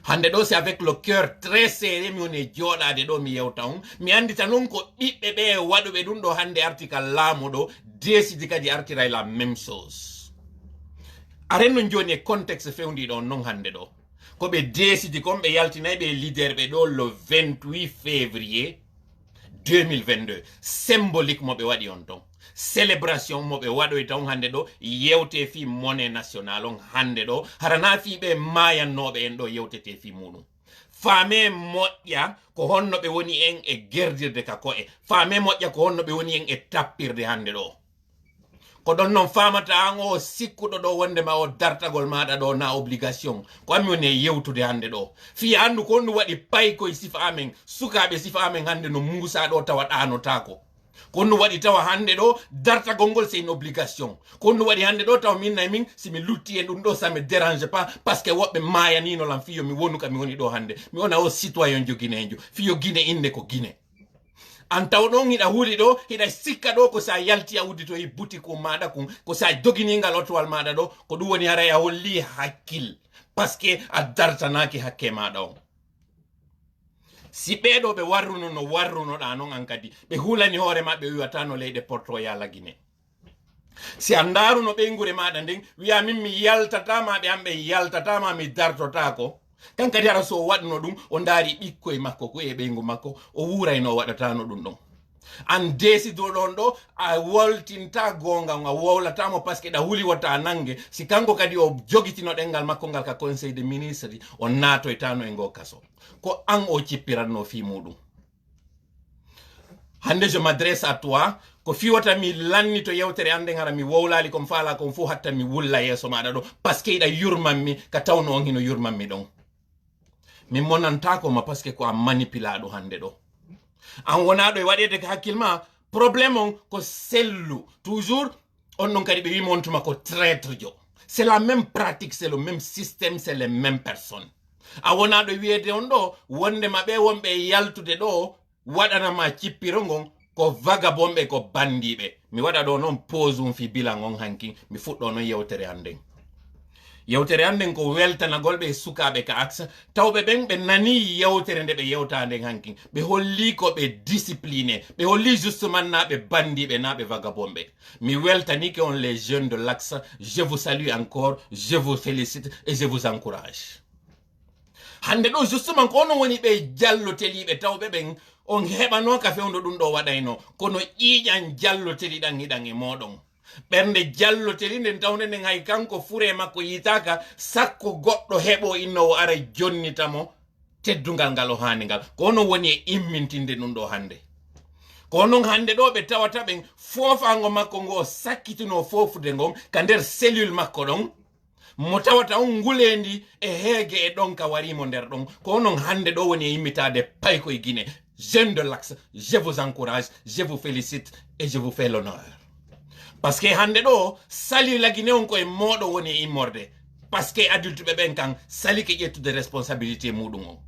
hande ɗo c'est avec le cœur très serré mi woni jooɗade ɗo mi yewta on mi andita noon ko ɓiɓɓe ɓe waɗuɓe ɗum ɗo hande arti ka laamu ɗo décidi kadi artira la même chose arenno joni e contexte fewndiɗo on noon hande ɗo ko ɓe décidi kon ɓe yaltinayi ɓe leader ɓe ɗo le 28 février 2022 symbolique mo ɓe waɗi on ton célébration mo ɓe waɗoy taw hande ɗo yewte fi monnaie national on hande ɗo harana fi ɓe mayannoɓe en ɗo yewtete fi muɗum faame moƴƴa ko honno ɓe woni en e gerdirde ka ko'e faame moƴƴa ko honno ɓe woni en e tappirde hande ɗo ko ɗon noon famata an o sikkuɗo ɗo wonde ma o dartagol maɗa ɗo na obligation ko ami woni e yewtude hande ɗo fiya andu ko honɗum waɗi paykoye sifa amen sukaɓe sifa amen hande no muusa ɗo tawa ɗanotako ko honɗum waɗi tawa hande ɗo dartagol ngol c'est une obligation ko honɗum waɗi hande ɗo tawa minna e min simi lutti e ɗum ɗo ça me dérange pas parce que woɓɓe mayaninolam fiyo mi wonu ka mi woni ɗo hande mi wona o citoyen jo guinejo fiyo guine inde ko guine an taw ɗon hiɗa huuli ɗo hiɗa sikka ɗo ko sa yalti a udditoyi boutique maɗa kun ko sa joguiningal otowal maɗa ɗo ko ɗum woni haray a holli hakkil parce que a dartanaki hakke maɗa on si ɓeɗo ɓe warruno no warrunoɗa non an kadi ɓe hulani hoore maɓɓe wiwata no leyɗe porto ya lagine si a ndaruno ɓeygure maɗa nden wiya min mi yaltatama ɓe an ɓe yaltatama mi dartotako kan kadi ara so waɗno ɗum o ndaari ɓikkoye makko ko e ɓeygu makko o wurayno waɗatano ɗum ɗon an desido ɗon ɗo a woltinta gonga a wowlatamo par ce que ɗa huuli watta a nangue si kanko kadi o jogitino ɗengal makko ngal ka conseil de ministre o natoytano e ngo kaso ko an o cippiranno fi muɗum hande je m'adresse à toi ko fiwata mi lanni to yewtere anden hara mi wowlali kom faala kom fu hatta mi wulla yeso maɗa ɗo par ce que iɗa yurmanmi ka tawno on hino yurmanmi ɗon min monantako ma parce que ko a manipulaɗo hande ɗo an wonaɗo e waɗede ko hakkilma probléme on ko sellu toujours on ɗon kadi ɓe wima on tuma ko traître jo c'est la même pratique c'est le même système c'est les mêmes personnes a wonaɗo wiyede on ɗo wonde ma ɓe wonɓe yaltude ɗo waɗanama cippiro ngon ko vagabonɓe ko bandiɓe mi waɗa ɗo noon pose um fi bilan on hanki mi fuɗɗo noon yewtere handen yewtere anden ko weltanagol ɓe sukaɓe ka aksa tawɓe ɓen ɓe nani yewtere nde ɓe yewta nden hanki ɓe holli ko ɓe discipliné ɓe holli justement na ɓe bandiɓe na ɓe vagabonɓe mi weltanike on les jeunes de l'axe je vous salue encore je vous félicite et je vous encourage hande ɗo justement ko onon woni ɓe jalloteliɓe tawɓe ɓen on heɓano ka fewndo ɗum ɗo waɗayno kono ƴiƴan jalloteliɗan hiɗan e moɗon ɓernde jalloteli nden tawde nden hay kanko fure makko yitaka sakko goɗɗo heɓo innowo ara jonnitamo teddungal ngal o hande ngal ko onon woni e immintinde ɗum ɗo hande ko onon hande ɗo ɓe tawata ɓen fofango makko ngo sakkitino fofude ngon ka nder cellule makko ɗon mo tawata on ngulendi e heege e ɗon ka warimo nder ɗon ko onon hande ɗo woni e immitade paykoye guine jeune de l'axe je vous encourage je vous félicite et je vous fais l'honneur parce que hande ɗo sali lagine on koye moɗo woni e immorde parce que adulte ɓe ɓen kan sali ke ƴettude responsabilité muɗum o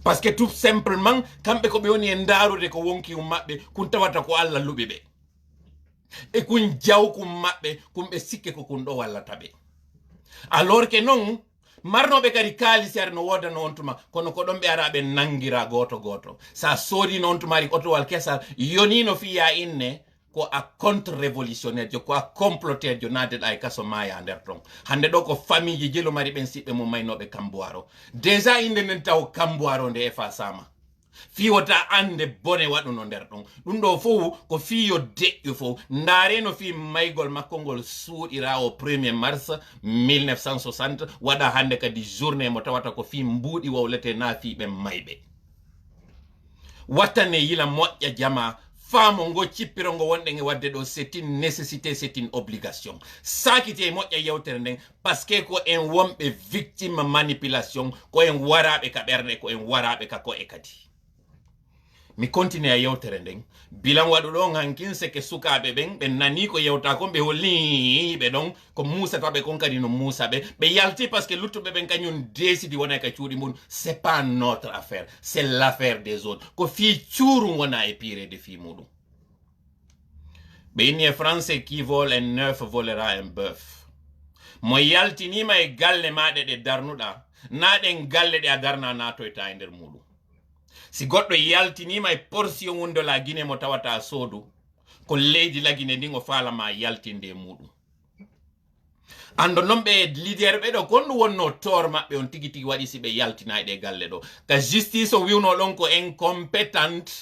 parce que tout simplement kamɓe ko ɓe woni e ndarude ko wonki maɓɓe kun tawata ko Allah luɓi ɓe e kun jawkum maɓɓe kun ɓe sikke ko kun ɗo wallata ɓe alors que non marnoɓe kadi kaalisi are no wodano on tuma kono ko ɗon ɓe ara ɓe nangira goto goto sa soodino on tumari otowal kesal yonino fiya inne ko a contre révolutionnaire jo ko a comploteur jo nadeɗa e kaso maya nder ton hande ɗo ko famille ji jelo mari ɓen siɓɓe mum maynoɓe kamboiro déjà inde nden taw kamboiro nde effacama fiwota ande bone waɗuno nder ɗon ɗum ɗo fof ko fiyo deƴƴo fof ndaareno fi maygol makko ngol suuɗira o 1er mars 1960 waɗa hande kadi journée mo tawata ko fi mbuuɗi wowlete na fiɓe mayɓe wattane yila moƴƴa jama faamo ngo cippiro ngo wonɗen e wadde ɗo c'est une nécessité c'est une obligation sakite e moƴƴa yewtere nden par ce que ko en wonɓe victime manipulation ko en waraɓe ka ɓerɗe ko en waraɓe ka ko'e kadi mi continue a yewtere nden bilan waɗu ɗon hankin seke sukaɓe ɓen ɓe nani ko yewta kon ɓe holli ɓe ɗon ko musataɓe kon kadi no musaɓe ɓe yalti par ce que luttuɓe ɓen kañum desidi wona ka cuuɗi mum c'est pas notre affaire c'est l'affaire des autres ko fi cuurum wona e pirede fi muɗum ɓe inni e français qui vole un neuf volera un bœuf mo yaltinima e galle maɗe ɗe darnuɗa na ɗen galle ɗe a darna natoyta e nder muɗum si goɗɗo yaltinima e portion wonde la Guinée mo tawata soodu ko leydi lagine ndin o faalama yaltinde muɗum ando non ɓe leader ɓe ɗo gonɗum wonno tor maɓɓe on tigi tigi waɗi si ɓe yaltina e ɗe galle ɗo ka justice o wiwno ɗon ko incompétente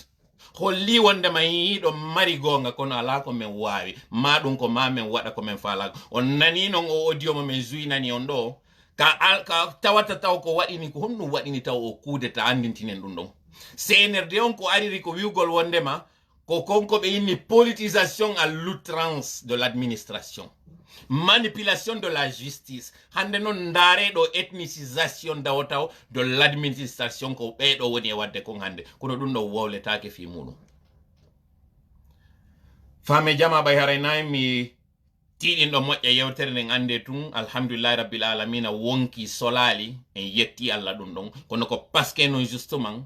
holli wonde ma yiiɗo mari gonga kono ala ko men wawi ma ɗum ko ma men waɗa ko men faala on nani non o audio mo men juinani on ɗo ka tawata taw ko waɗini ko honɗum waɗini taw o kudeta andintinen ɗum ɗon CNRD on ko ariri ko wiugol wondema ko konko ɓe inni politisation à l'outrance de l'administration, manipulation de la justice, hande non ndareɗo ethnicisation dawataw de l'administration ko ɓeɗo woni e wadde kon hande kono ɗum ɗo wowletake fi muɗum. Fame jama ɓay haray nayi mi tiɗin ɗo moƴƴa yewtere nden ande tun alhamdulillahi rabbil alamina wonki solali en yetti Allah ɗum ɗon kono ko paske non justement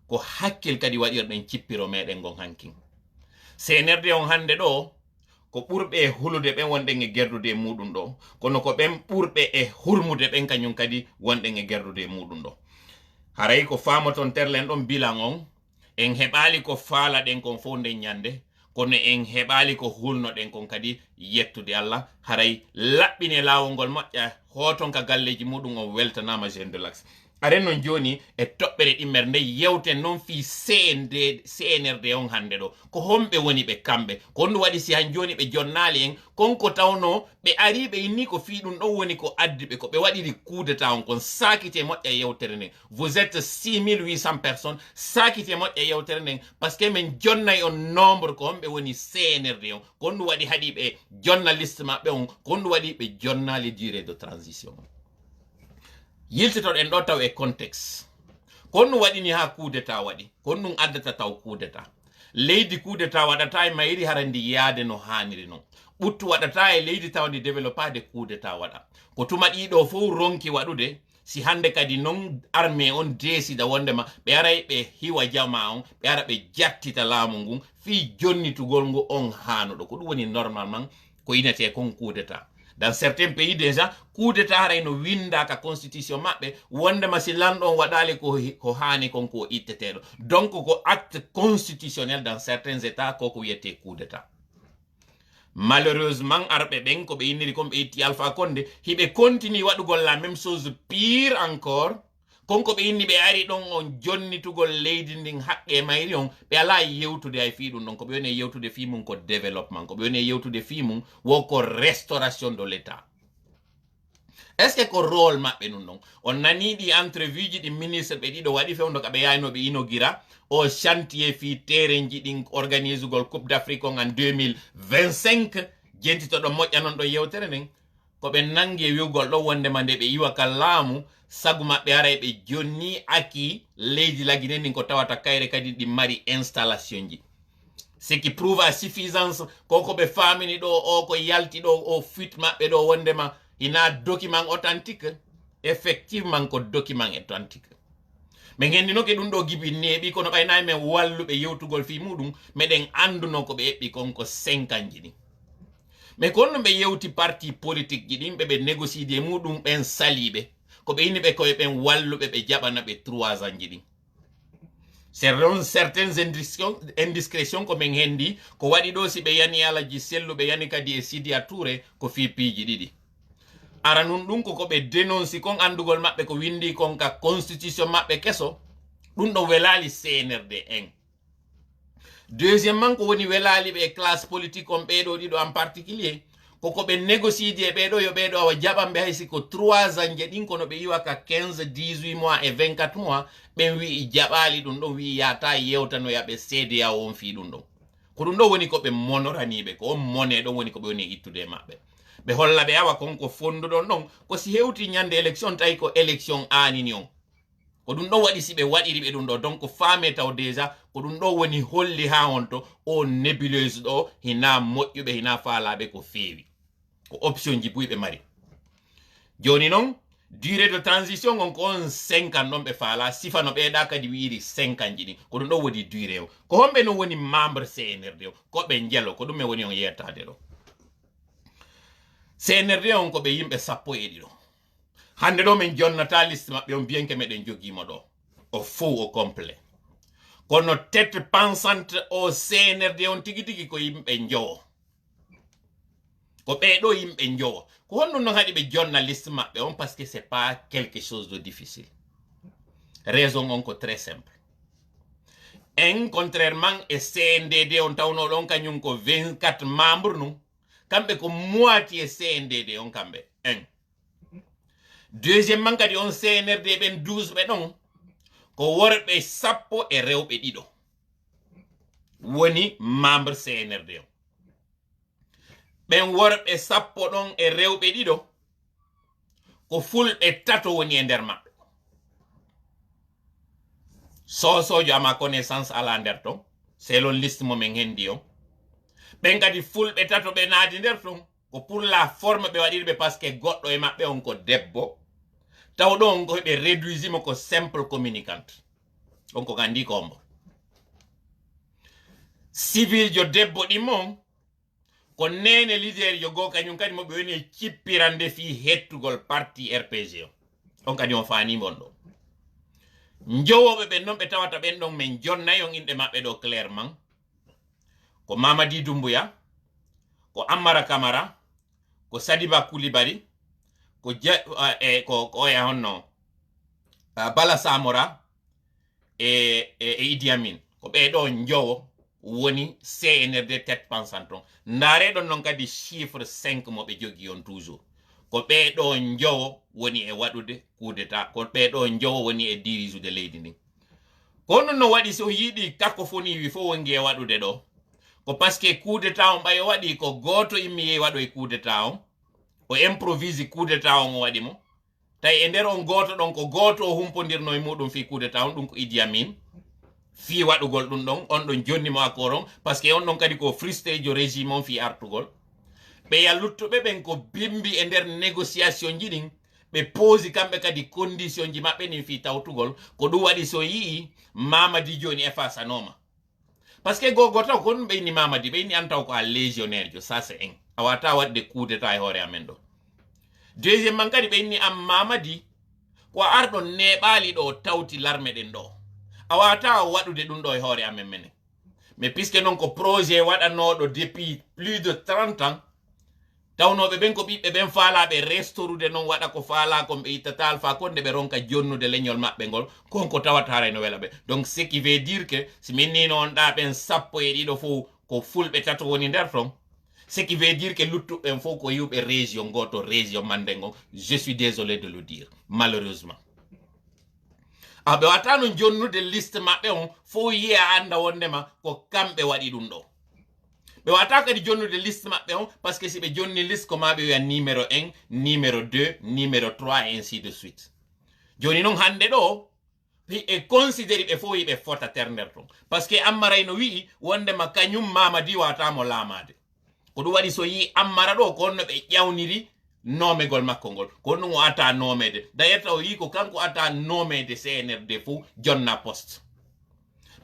ko hakkil kadi waɗirɗen cippiro meɗen gon hankin CNRD on hande ɗo ko ɓurɓe e hulude ɓen wonɗen e gerdude e muɗum ɗo kono ko ɓen ɓurɓe e hurmude ɓen kañum kadi wonɗen e gerdude e muɗum ɗo haray ko famaton terlen ɗon bilan on en heɓali ko faala ɗen kon fof nden ñande kono en heɓali ko hulnoɗen kon kadi yettude Allah haray laɓɓine lawol ngol moƴƴa hoton ka galleji muɗum on weltanama Jeune de l'Axe aren non joni e toɓɓere ɗimmere nde yewten non fi CNRD on hande ɗo ko homɓe woni ɓe kamɓe ko ɗum waɗi si han joni ɓe jonnali en konko tawno ɓe ari ɓe inni ko fi ɗum ɗon woni ko addi ɓe ko ɓe waɗiri kudeta on kon sakite moƴƴa yewtere nden vous êtes 6800 personnes sakite moƴƴa yewtere nden par ce que min jonnay on nombre ko homɓe woni CNRD on ko ɗum waɗi haɗi ɓe journaliste maɓɓe on ko ɗum waɗi ɓe jonnali durée de transition yiltitoɗen ɗo taw e contexte kon ɗum waɗini ha kudeta waɗi kon ɗum addata taw kudeta leydi kudeta waɗata e mayri harandi yaade no haniri non ɓuttu waɗata e leydi tawdi développade kudeta waɗa ko tuma ɗiɗo fof ronki waɗude si hande kadi non armée on desida wondema ɓe aray ɓe hiwa jama on ɓe ara ɓe jattita laamu ngun fi jonnitugol ngu on hanuɗo ko ɗum woni normalement ko inete kon kudeta. Dans certains pays déjà, coup d'état haray no windaka constitution maɓɓe wondema si lanɗon waɗali ko hani kon ko itteteɗo donc ko acte constitutionnel dans certains états koko wiyete coup d'état. Malheureusement arɓe ɓen ko ɓe inniri kon ɓe itti Alpha Condé hiɓe continue waɗugol la même chose pire encore konko ɓe inni ɓe ari ɗon on jonnitugol leydi ndin haqqe mayri on ɓe ala yewtude hay fi ɗum ɗon ko ɓe woni yewtude fi mum ko développement ko ɓe woni yewtude fi mum wo ko restauration de l'état. est ce que ko rôle maɓɓe ɗum ɗon on nani ɗi entrevue ji ɗi ministre ɓe ɗiɗo waɗi fewndo ka ɓe yaynoɓe inogira o chantier fi terrain ji ɗin organise ugol coupe d'Afrique on en 2025 jentitoɗo moƴƴa non ɗo yewtere nden ko ɓe nangi e wiwgol ɗo wondema nde ɓe iwa ka laamu sagu maɓɓe aray ɓe jonni aki leydi lagine ndin ko tawata kayre kadi ɗi mari installation ji ce qui prouve à suffisance koko ɓe famini ɗo o ko yalti ɗo o fuite maɓɓe ɗo wondema ina document authentique effectivement ko document authentique ɓe gendinoke ɗum ɗo gibi neeɓi kono ɓaynayi men walluɓe yewtugol fi muɗum meɗen anduno ko ɓe eɓɓi konko 5 ans ji ɗin mais kono ɓe yewti parti politique ji ɗin ɓe négocie de muɗum ɓen saliɓe ko ɓe inni ɓe koye ɓen walluɓe ɓe jaɓana ɓe 3 ans ji ɗin c'est certaines indiscrétion ko min hendi ko waɗi ɗo si ɓe yani Alaji Sellu ɓe yani kadi e Sidia Touré ko fi piiji ɗiɗi ara nun ɗum ko ɓe dénonci kon andugol maɓɓe ko windi kon ka constitution maɓɓe keso ɗum ɗo welali CNRD en deuxièmement ko woni welali ɓe classe politique on ɓeɗo ɗiɗo en particulier koko ɓe négocie je ɓeɗo yo ɓeɗo awa jaɓanɓe haysi ko 3 ans je ɗin kono ɓe iwa ka 15 18 mois et 24 mois ɓen wi jaɓali ɗum ɗon wi yata yewtanoya ɓe CEDEAO on fi ɗum ɗon ko ɗum ɗo woni ko ɓe monoraniɓe ko on mone ɗon woni ko ɓe woni ittude maɓɓe ɓe holla ɓe awa konko fonduɗon ɗon ko si hewti ñande élection tawi ko élection anini on ko ɗum ɗo waɗi si ɓe waɗiri ɓe ɗum ɗo donc faame taw déjà ko ɗum ɗo woni holli ha on to o nébuleuse ɗo hina moƴƴuɓe hina faalaɓe ko feewi ko option ji buy ɓe mari joni noon durée de transition on ko on 5 ans ɗon ɓe faala sifa no ɓeeɗa kadi wiiri 5 ans ji ɗin ko ɗum ɗo woni durée o ko homɓe non woni membre CNRD o ko ɓe jelo ko ɗum e woni on yettade ɗo CNRD on ko ɓe yimɓe 11 hande ɗo min jonnata liste maɓɓe on biyenke meɗen jogimo ɗo o fou au complet kono tête pensante o CNRD on tigi tigi ko yimɓe njowo ko ɓeɗo yimɓe njowo ko honɗum noon haɗi ɓe jonna liste maɓɓe on parce que c'est pas quelque chose de difficile raison on ko très simple en contrairement e CNDD on tawno ɗon kañum ko 24 membre nu kamɓe ko moitié CNDD on kamɓe en deuxièmement kadi on CNRD ɓen 12 ɓe ɗon ko worɓe 10 e rewɓe ɗiɗo woni membre CNRD on ɓen worɓe 10 ɗon e rewɓe ɗiɗo ko fulɓe 3 woni e nder maɓɓe sosojo ama connaissance ala nder ton selon liste momin hendi on ɓen kadi fulɓe 3 ɓe naati nder ton ko pour la forme ɓe waɗirɓe par ce que goɗɗo e maɓɓe on ko debbo taw ɗon ko ɓe réduisimo ko simple communicante on ko gandi ko ombo civil jo debbo ɗimmon ko nene leader jo go kañum kadi mo ɓe woni e cippirande fi hettugol parti RPG on kadi on fanimon ɗo njowoɓe ɓen noon ɓe tawata ɓen ɗon min jonnayi on inɗe maɓɓe ɗo clairement ko Mamadi Doumbouya ko Ammara Camara ko Sadiba Coulibaly ko oya honno Bala Samora e Idi Amin ko ɓeɗo njowo woni CNRD tête pensante on ndareɗon noon kadi chiffre 5 mo ɓe jogi on toujours ko ɓeɗo njowo woni e waɗude coup d'état ko ɓeɗo njowo woni e dirisude leydi ndin ko non no waɗi so yiɗi cacophonie wi fof wongi e waɗude ɗo ko par ce que coup d'état on ɓayo waɗi ko goto immi yehi waɗo e coup d'état on o improvise coup d'état on o waɗi mo tawi e nder on goto ɗon ko goto o humpodirno e muɗum fi coup d'état on ɗum ko Idi Amin fi waɗugol ɗum ɗon on ɗon jonnimo accord on par ce que on ɗon kadi ko frustré jo régime on fi artugol ɓe yalluttuɓe ɓen ko bimbi e nder négociation ji ɗin ɓe poosi kamɓe kadi condition ji maɓɓe nin fi tawtugol ko ɗum waɗi so yii Mamadi joni effaçanoma par ce que gogo taw ko ɗum ɓeyni Mamadi ɓeyni an taw ko a légionnaire jo ça c'est un a wata waɗde coup d'état e hoore amen ɗo deuxiémement kadi ɓeyni am Mamadi ko arɗo neɓali ɗo tawti l'armée ɗen ɗo a wata waɗude ɗum ɗo e hoore amen menen mais puisque non ko projet waɗanoɗo depuis plus de 30 ans tawnoɓe ɓen ko ɓiɓɓe ɓen faalaɓe restaurude noon waɗa ko faala kon ɓe ittata alpha konde ɓe ronka jonnude leñol maɓɓe ngol konko tawata haray no wela ɓe donc ce qui veut dire que si min ni noon ɗa ɓen 10 fof ko fulɓe 3 woni nder ton ce qui veut dire que luttuɓen fof ko yiwɓe région goto région manden ngon je suis désolé de le dire malheureusement ɓe wata no jonnude liste maɓɓe on fof yiya anda wondema ko kamɓe waɗi ɗum ɗo ɓe wata kadi jonnude liste maɓɓe on par ce que si ɓe jonni liste ko ma ɓe wiya numéro 1 numéro 2 numéro 3 et ainsi de suite joni noon hande ɗo e considéri ɓe fof yiɓe fota ter nder ton par ce que Ammaray no wi'i wondema kañum Mamadi watamo laamade ko ɗum waɗi so yi Ammara ɗo ko onno ɓe ƴawniri nomegol makko ngol ko ɗum o ata nomede d'ailleurs taw yi ko kanko ata nomede CNRD fof jonna poste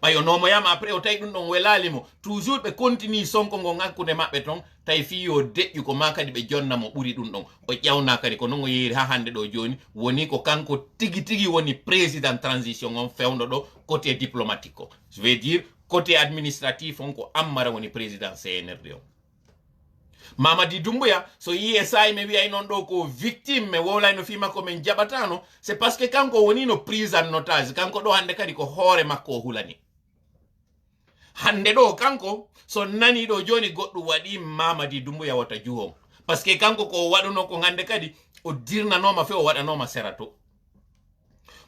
ɓayo nomoyama après o tawi ɗum ɗon welalimo toujours ɓe continue sonko ngo hakkude maɓɓe ton tawi fi o deƴƴu ko ma kadi ɓe jonna mo ɓuri ɗum ɗon o ƴawna kadi ko non o yeeri ha hande ɗo joni woni ko kanko tigi tigi woni président transition on fewno ɗo côté diplomatique o je veux dire côté administratif on ko Ammara woni président CNRD o Mamadi Doumbouya so yiye sayi mi wiyay non ɗo ko victime mi wowlayno fi makko min jaɓatano c'est parce que kanko woni no prise en otage kanko ɗo hande kadi ko hoore makko o hulani hande ɗo kanko so nani ɗo joni goɗɗum waɗi Mamadi Doumbouya wata juhon par ce que kanko ko waɗuno ko hande kadi o dirnanoma fe o waɗanoma serato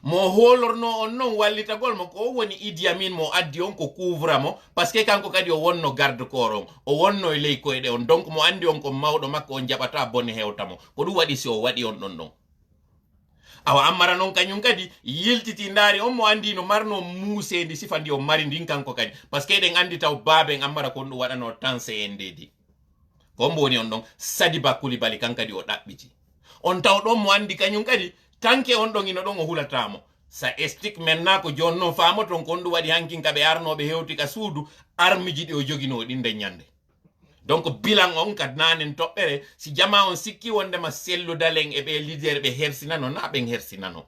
mo holorno on non wallitagol mo ko woni Idi Amin mo addi on ko couvra mo par ce que kanko kadi o wonno garde corps on o wonno e ley koyɗe on donc mo andi on ko mawɗo makko on jaɓata bone hewtamo ko ɗum waɗi si o waɗi on ɗon ɗon awa Ammara noon kañum kadi yiltiti ndaari on mo andi no marno muusendi sifa ndi o mari ndin kanko kadi par ce que eɗen andi taw baaben Ammara kon ɗum waɗano tan CNDD ko mbo woni on ɗon Sadiba Coulibaly kankadi o ɗaɓɓiti on taw ɗon mo andi kañum kadi tanke on ɗon ino ɗon o hulatamo sa estique maintenant ko joni noon famaton ko on ɗum waɗi hankin ka ɓe arnoɓe hewti ka suudu armiji ɗi o jogino ɗinde ñande donc bilan on kad nanen toɓɓere si jama on sikki wondema selludalen e ɓe leader ɓe hersinano na ɓen hersinano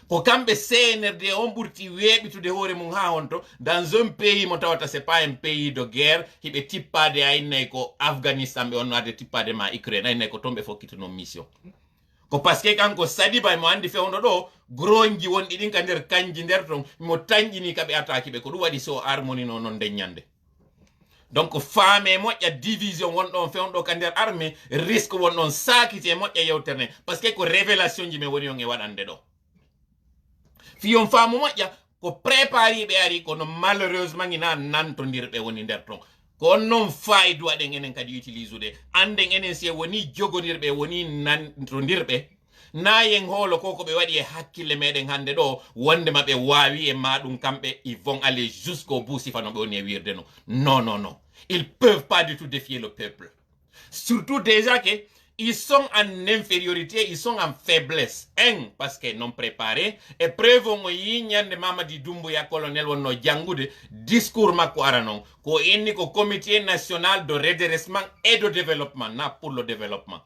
ko kamɓe CNRD on ɓurti weɓitude hoore mum ha honto dans un pays mo tawata c'est pas un pays de guerre hiɓe tippade aynay ko Afghanistan ɓe on ade tippade ma Ukraine aynay ko toon ɓe fokkituno mission ko paske kanko Sadiba mo andi fewndo do gronji won didin ka der kanji der ton mo tanjini ka be attaque be ko du wadi so harmonie non deññande donc femme moƴƴa division won ɗon fewndo ka der armée risque won ɗon sakite moƴƴa yewterne parce que ko révélation ji me woni on e waɗande ɗo fiyon faamu moƴƴa ko prépari ɓe ari kono malheureusement ina nantodirɓe woni nder ton ko on noon faydu waɗen enen kadi utilise ude anden enen si woni jogodirɓe woni nantodirɓe nayen hoolo ko ɓe waɗi e hakkille meɗen hande ɗo wonde maɓe wawi e maɗum kamɓe ils vont aller jusqu'au bout sifano ɓe woni e wirde no non ils peuvent pas du tout défier le peuple surtout déjà que ils sont en infériorité, ils sont en faiblesse. Parce que non préparés. Et preuve on yi ñande Mamadi Doumbouya colonel wonno jangude discours makko aranon ko inni ko comité national de redressement et de développement na pour le développement.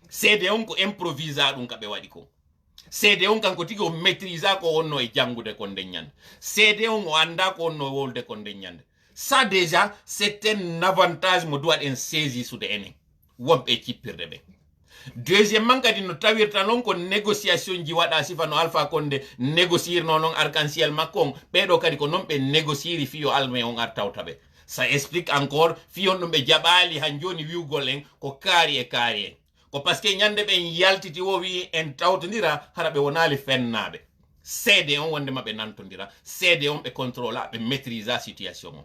C'est on ko improvisa dum kabe wadi ko. C'est on kanko tigi o maîtrisa ko wonno e jangude ko deññande. C'est on o anda ko wonno wolde ko deññande. Ça déjà c'est un avantage mo doit en saisir sous de enen. Wombe cippirde be deuxièmement kadi no tawirta non ko négociation ji wada sifano Alpha Condé négocier non arc-en-ciel makko ɓeɗo kadi ko non ɓe négocier fiyo almé on artawta ɓe ça explique encore fiyon ɗum ɓe jaɓali han joni wiwgol en ko kaari e kaari en ko parce que ñande ɓen yaltiti wo wi en tawtodira hara ɓe wonali fennaɓe seede on wonde maɓe nantodira seede on ɓe contrôla ɓe maîtrisa situation on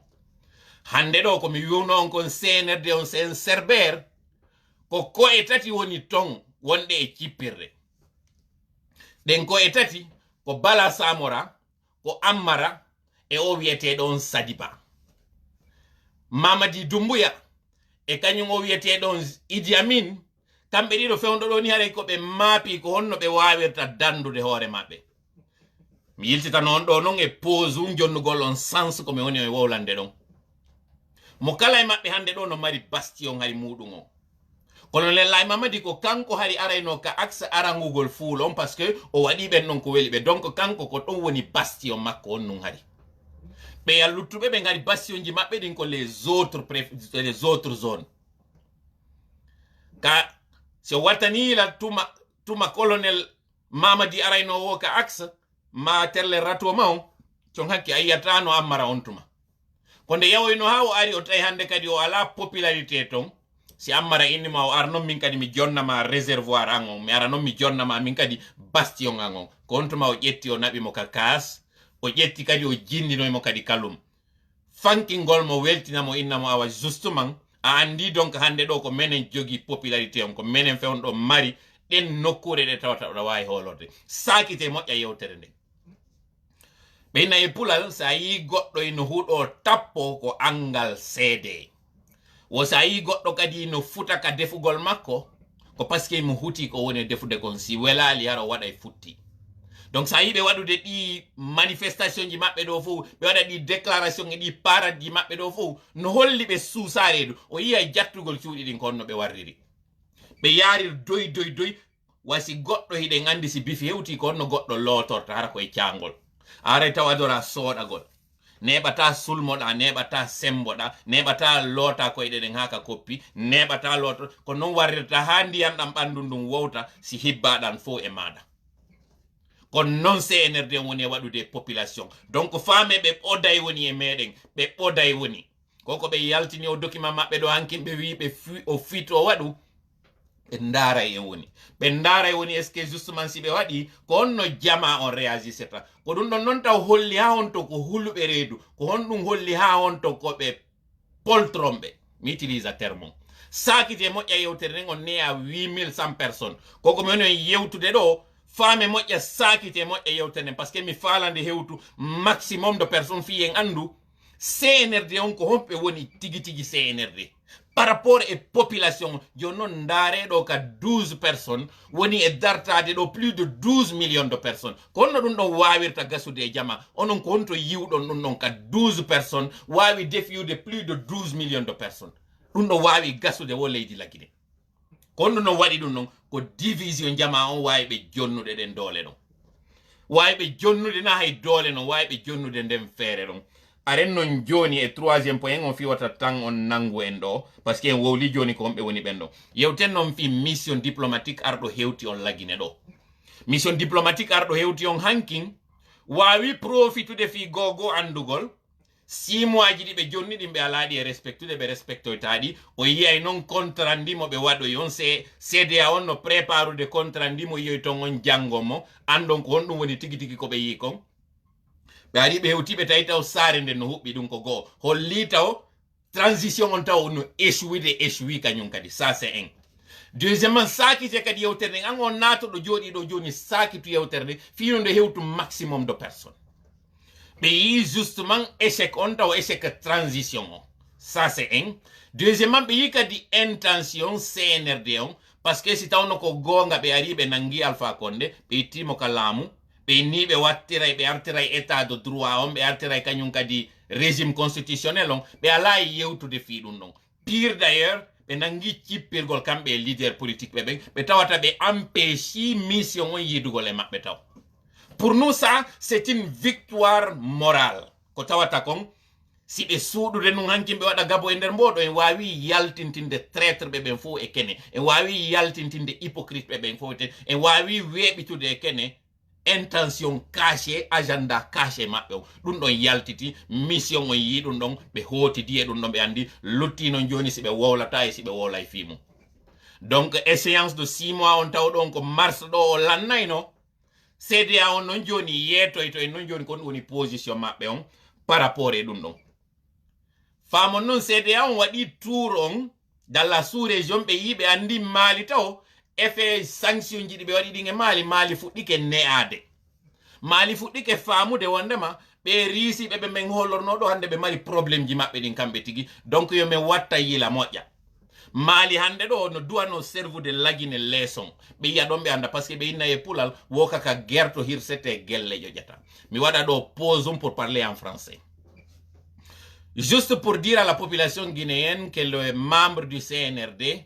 hande ɗo komi wiwno on kon CNRD on c'est un cerbère ko e tati woni ton wonde e cippirde den ko e tati ko Bala Samora ko Ammara e o wiyeteɗo on Sadiba Mamadi Doumbouya e kañum o wiyeteɗo on Idi Amin kamɓe ɗiɗo fewndo ɗo ni haɗa ko ɓe maapi ko honno ɓe wawirta dandude hoore maɓɓe mi yiltita noon ɗo noon e pose jonnugol on sens ko mi woni e wowlande ɗon mo kala e maɓɓe hande ɗo no mari bastion hari muɗum o colonel Laye Mamadi ko kanko hari arayno ka axe arangugol fuul on parce que o waɗi ɓen non ko weli ɓe donc kanko ko ɗon woni bastion makko on nun hari ɓe yalluttuɓe ɓe ngari bastion ji maɓɓe ɗin ko les autres zones ka so wattanila tuma colonel Mamadi arayno wo ka axe ma terle rato ma on con hakki a yiyata no Ammara on tuma ko nde yawoyno ha o ari o tawi hande kadi o ala popularité ton si Ammara innima o ara non min kadi mi jonnama réservoir an on mi ara non mi jonnama min kadi bastion an on ko on tuma o ƴetti o naɓimo ka kaas o ƴetti kadi o jindinoymo kadi kalum fankingol mo weltinamo innamo awa justement a andi donc hande ɗo ko menen jogui popularité on ko menen fewn ɗo mari ɗen nokkure ɗe tawata ɗo wawi holorde sakite moƴƴa yewtere nde ɓeyna e pulal sa yi goɗɗo ino huuɗo tappo ko angal seede wo sa yi goɗɗo kadi no futa ka defugol makko ko parce que mo huti ko woni defude kon si welali hara waɗa e futti donc sa yi ɓe waɗude ɗi manifestation ji maɓɓe ɗo fof ɓe waɗa ɗi déclaration e ɗi parade ji maɓɓe ɗo fof no holli ɓe suusaredu o yiya jattugol cuuɗi ɗin ko honno ɓe warriri ɓe yarir doy wasi goɗɗo hiɗen andi si bifi hewti ko honno goɗɗo lootorta hara koye cangol aray taw adora soɗagol neɓata sulmoɗa neɓata semboɗa neɓata loota koyɗe ɗen haka koppi neɓata loota ko non warrirta ha ndiyam ɗam ɓandu ndum wowta si hibbaɗan fo e maɗa kon non CNRD woni e waɗude population donc fame ɓe ɓoday woni e meɗen ɓe ɓoday woni koko ɓe yaltini o document maɓɓe ɗo hankin ɓe wi ɓe o fiit o waɗu ɓe ndaray en woni ɓe ndaray woni est ce que justement si ɓe waɗi ko honno jama on réagisseta ko ɗum ɗon noon taw holli ha on to ko hulɓe reedu ko honɗum holli ha on to ko ɓe poltromɓe mi utilise terme on sakite moƴƴa yewtere nden on ne a 8100 personnes koko mi woni en yewtude ɗo fame moƴƴa sakite moƴƴa yewtere nden par ce que mi falande hewtu maximum de personnes fi en andu CNRD on ko homɓe woni tigi tigi CNRD par rapport e population joni noon ndaareɗo ka 12 personnes woni e dartade ɗo plus de 12 millions de personnes ko honno ɗum ɗon wawirta gasude e jama onon ko honto yiwɗon ɗum ɗon ka 12 personnes wawi defiyude plus de 12 millions de personnes ɗum ɗo wawi gasude wo leydi Laguine ko honno noon waɗi ɗum ɗon ko division jama on wawi ɓe jonnude ɗen doole ɗon wawi ɓe jonnude na hay doole non wawi ɓe jonnude nden feere ɗon aren non joni e troisième point on fi wata tan on nangu en ɗo par ce que en wowli joni ko homɓe woni ɓen ɗo yewten non fi mission diplomatique arɗo hewti on lagine ɗo mission diplomatique arɗo hewti on hankin wawi profitude fi gogo andugol 6 mois ji ɗi ɓe jonni ɗin ɓe alaɗi e respectude ɓe respectoytaɗi o yiyay noon contrat ndimo ɓe waɗoy on CDA on no préparude contrat ndimo yiyoy ton on janggomo andon ko honɗum woni tigi tigi ko ɓe yi kon ɓe ari ɓe hewtiɓe tawi taw saare nden no huɓɓi ɗum ko goo holli taw transition on taw no échoui kañum kadi ça c'est un deuxièmement sakite kadi yewtere nden an on nato ɗo jooɗi ɗo joni sakitu yewtere nde fino nde hewtu maximum de personnes ɓe yi justement échec on taw échec transition on ça c'est un deuxièmement ɓe yi kadi intention CNRD on par ce que si tawno ko gonga ɓe ari ɓe nangi Alpha Condé ɓe ittimo ka laamu ɓe ni ɓe wattiray ɓe artiray état de droit on ɓe artiray kañum kadi régime constitutionnel on ɓe ala yewtude fi ɗum ɗon pire d'ailleurs ɓe nangi cippirgol kamɓe leader politique ɓe ɓen ɓe tawata ɓe empêchi mission on yidugol e maɓɓe taw pour nous ça c'est une victoire morale ko tawata kon si ɓe suuɗude nun hankin ɓe waɗa gabo e nder mboɗo en wawi yaltintinde traître ɓe ɓen fof e kene en wawi yaltintinde hypocrite ɓe ɓen fof en wawi weeɓitude e kene intention caché agenda caché maɓɓe o ɗum ɗon yaltiti mission on yi ɗum ɗon ɓe hootidi e ɗum ɗon ɓe andi lutti non joni si ɓe wowlata e si ɓe wowla e fimu donc échéance de 6 mois on taw ɗon ko mars ɗo o lannayno CDA on non joni yeetoy to en non joni ko ɗum woni position maɓɓe on par rapport e ɗum ɗon famon noon CDA on waɗi tour on dans la sous-région ɓe yi ɓe andi Mali taw effet sanction ji ɗi ɓe waɗi ɗin e Mali fuɗɗike ne'ade Mali fuɗɗike famude wondema ɓe riisiɓe ɓe men hollorno ɗo hande ɓe mari probléme ji maɓɓe ɗin kamɓe tigi donc yo min watta yila moƴƴa Mali hande ɗo no duwano servude lagine leçon ɓe yiya ɗon ɓe anda par ce que ɓe inna e pulal wokaka gerto hirsete gelle ƴoƴata mi waɗa ɗo pause pour parler en français. Juste pour dire à la population guinéenne que les membres du CNRD,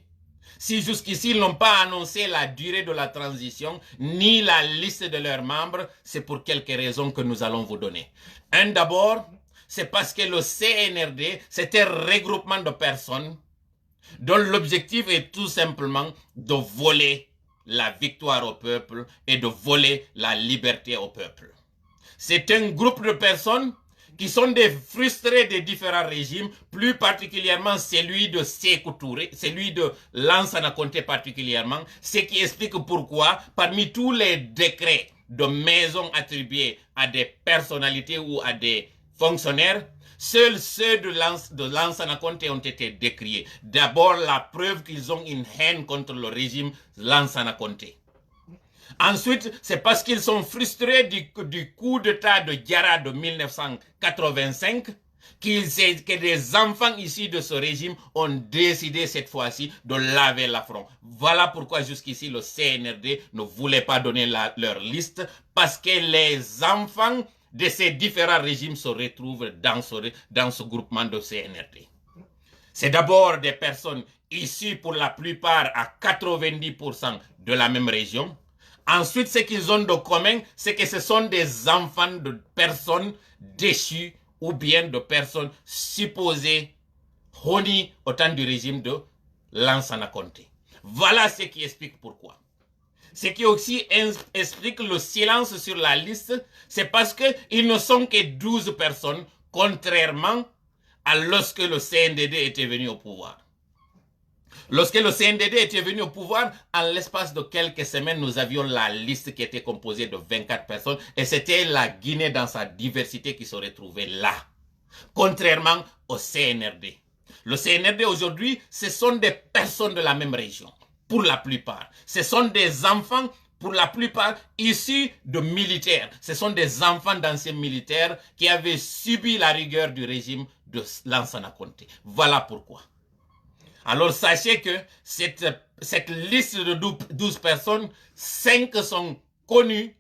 si jusqu'ici ils n'ont pas annoncé la durée de la transition, ni la liste de leurs membres, c'est pour quelques raisons que nous allons vous donner. Un d'abord, c'est parce que le CNRD, c'est un regroupement de personnes dont l'objectif est tout simplement de voler la victoire au peuple et de voler la liberté au peuple. C'est un groupe de personnes qui sont des frustrés des différents régimes, plus particulièrement celui de Sékou Touré, celui de Lansana Conté particulièrement, ce qui explique pourquoi, parmi tous les décrets de maison attribués à des personnalités ou à des fonctionnaires, seuls ceux de Lansana Conté ont été décriés. D'abord, la preuve qu'ils ont une haine contre le régime Lansana Conté. Ensuite, c'est parce qu'ils sont frustrés du coup d'État de Diarra de 1985 que des enfants issus de ce régime ont décidé cette fois-ci de laver l'affront. Voilà pourquoi jusqu'ici le CNRD ne voulait pas donner leur liste, parce que les enfants de ces différents régimes se retrouvent dans ce groupement de CNRD. C'est d'abord des personnes issues pour la plupart à 90% de la même région. Ensuite, ce qu'ils ont de commun, c'est que ce sont des enfants de personnes déchues ou bien de personnes supposées honnies au temps du régime de Lansana Conté. Voilà ce qui explique pourquoi. Ce qui aussi explique le silence sur la liste, c'est parce qu'ils ne sont que 12 personnes, contrairement à lorsque le CNDD était venu au pouvoir. Lorsque le CNDD était venu au pouvoir, en l'espace de quelques semaines, nous avions la liste qui était composée de 24 personnes et c'était la Guinée dans sa diversité qui se retrouvait là, contrairement au CNRD. Le CNRD aujourd'hui, ce sont des personnes de la même région, pour la plupart. Ce sont des enfants, pour la plupart, issus de militaires. Ce sont des enfants d'anciens militaires qui avaient subi la rigueur du régime de Lansana Conté. Voilà pourquoi. Alors sachez que cette liste de 12 personnes, 5 sont connues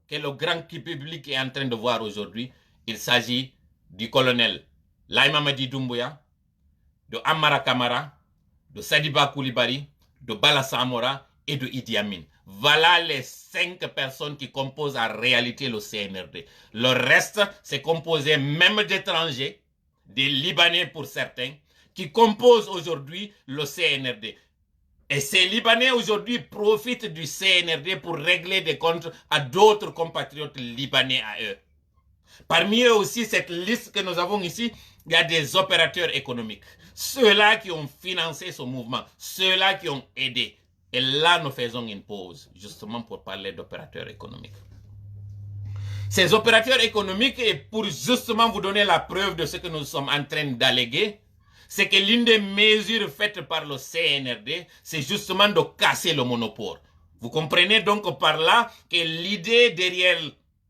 que le grand public est en train de voir aujourd'hui. Il s'agit du colonel Laye Mamadi Doumbouya, de Amara Kamara, de Sadiba Koulibaly, de Bala Samora et de Idi Amin. Voilà les 5 personnes qui composent en réalité le CNRD. Le reste, c'est composé même d'étrangers, des Libanais pour certains, qui composent aujourd'hui le CNRD. Et ces Libanais aujourd'hui profitent du CNRD pour régler des comptes à d'autres compatriotes libanais à eux. Parmi eux aussi, cette liste que nous avons ici, il y a des opérateurs économiques. Ceux-là qui ont financé ce mouvement, ceux-là qui ont aidé. Et là, nous faisons une pause, justement pour parler d'opérateurs économiques. Ces opérateurs économiques, et pour justement vous donner la preuve de ce que nous sommes en train d'alléguer, c'est que l'une des mesures faites par le CNRD, c'est justement de casser le monopole. Vous comprenez donc par là que l'idée derrière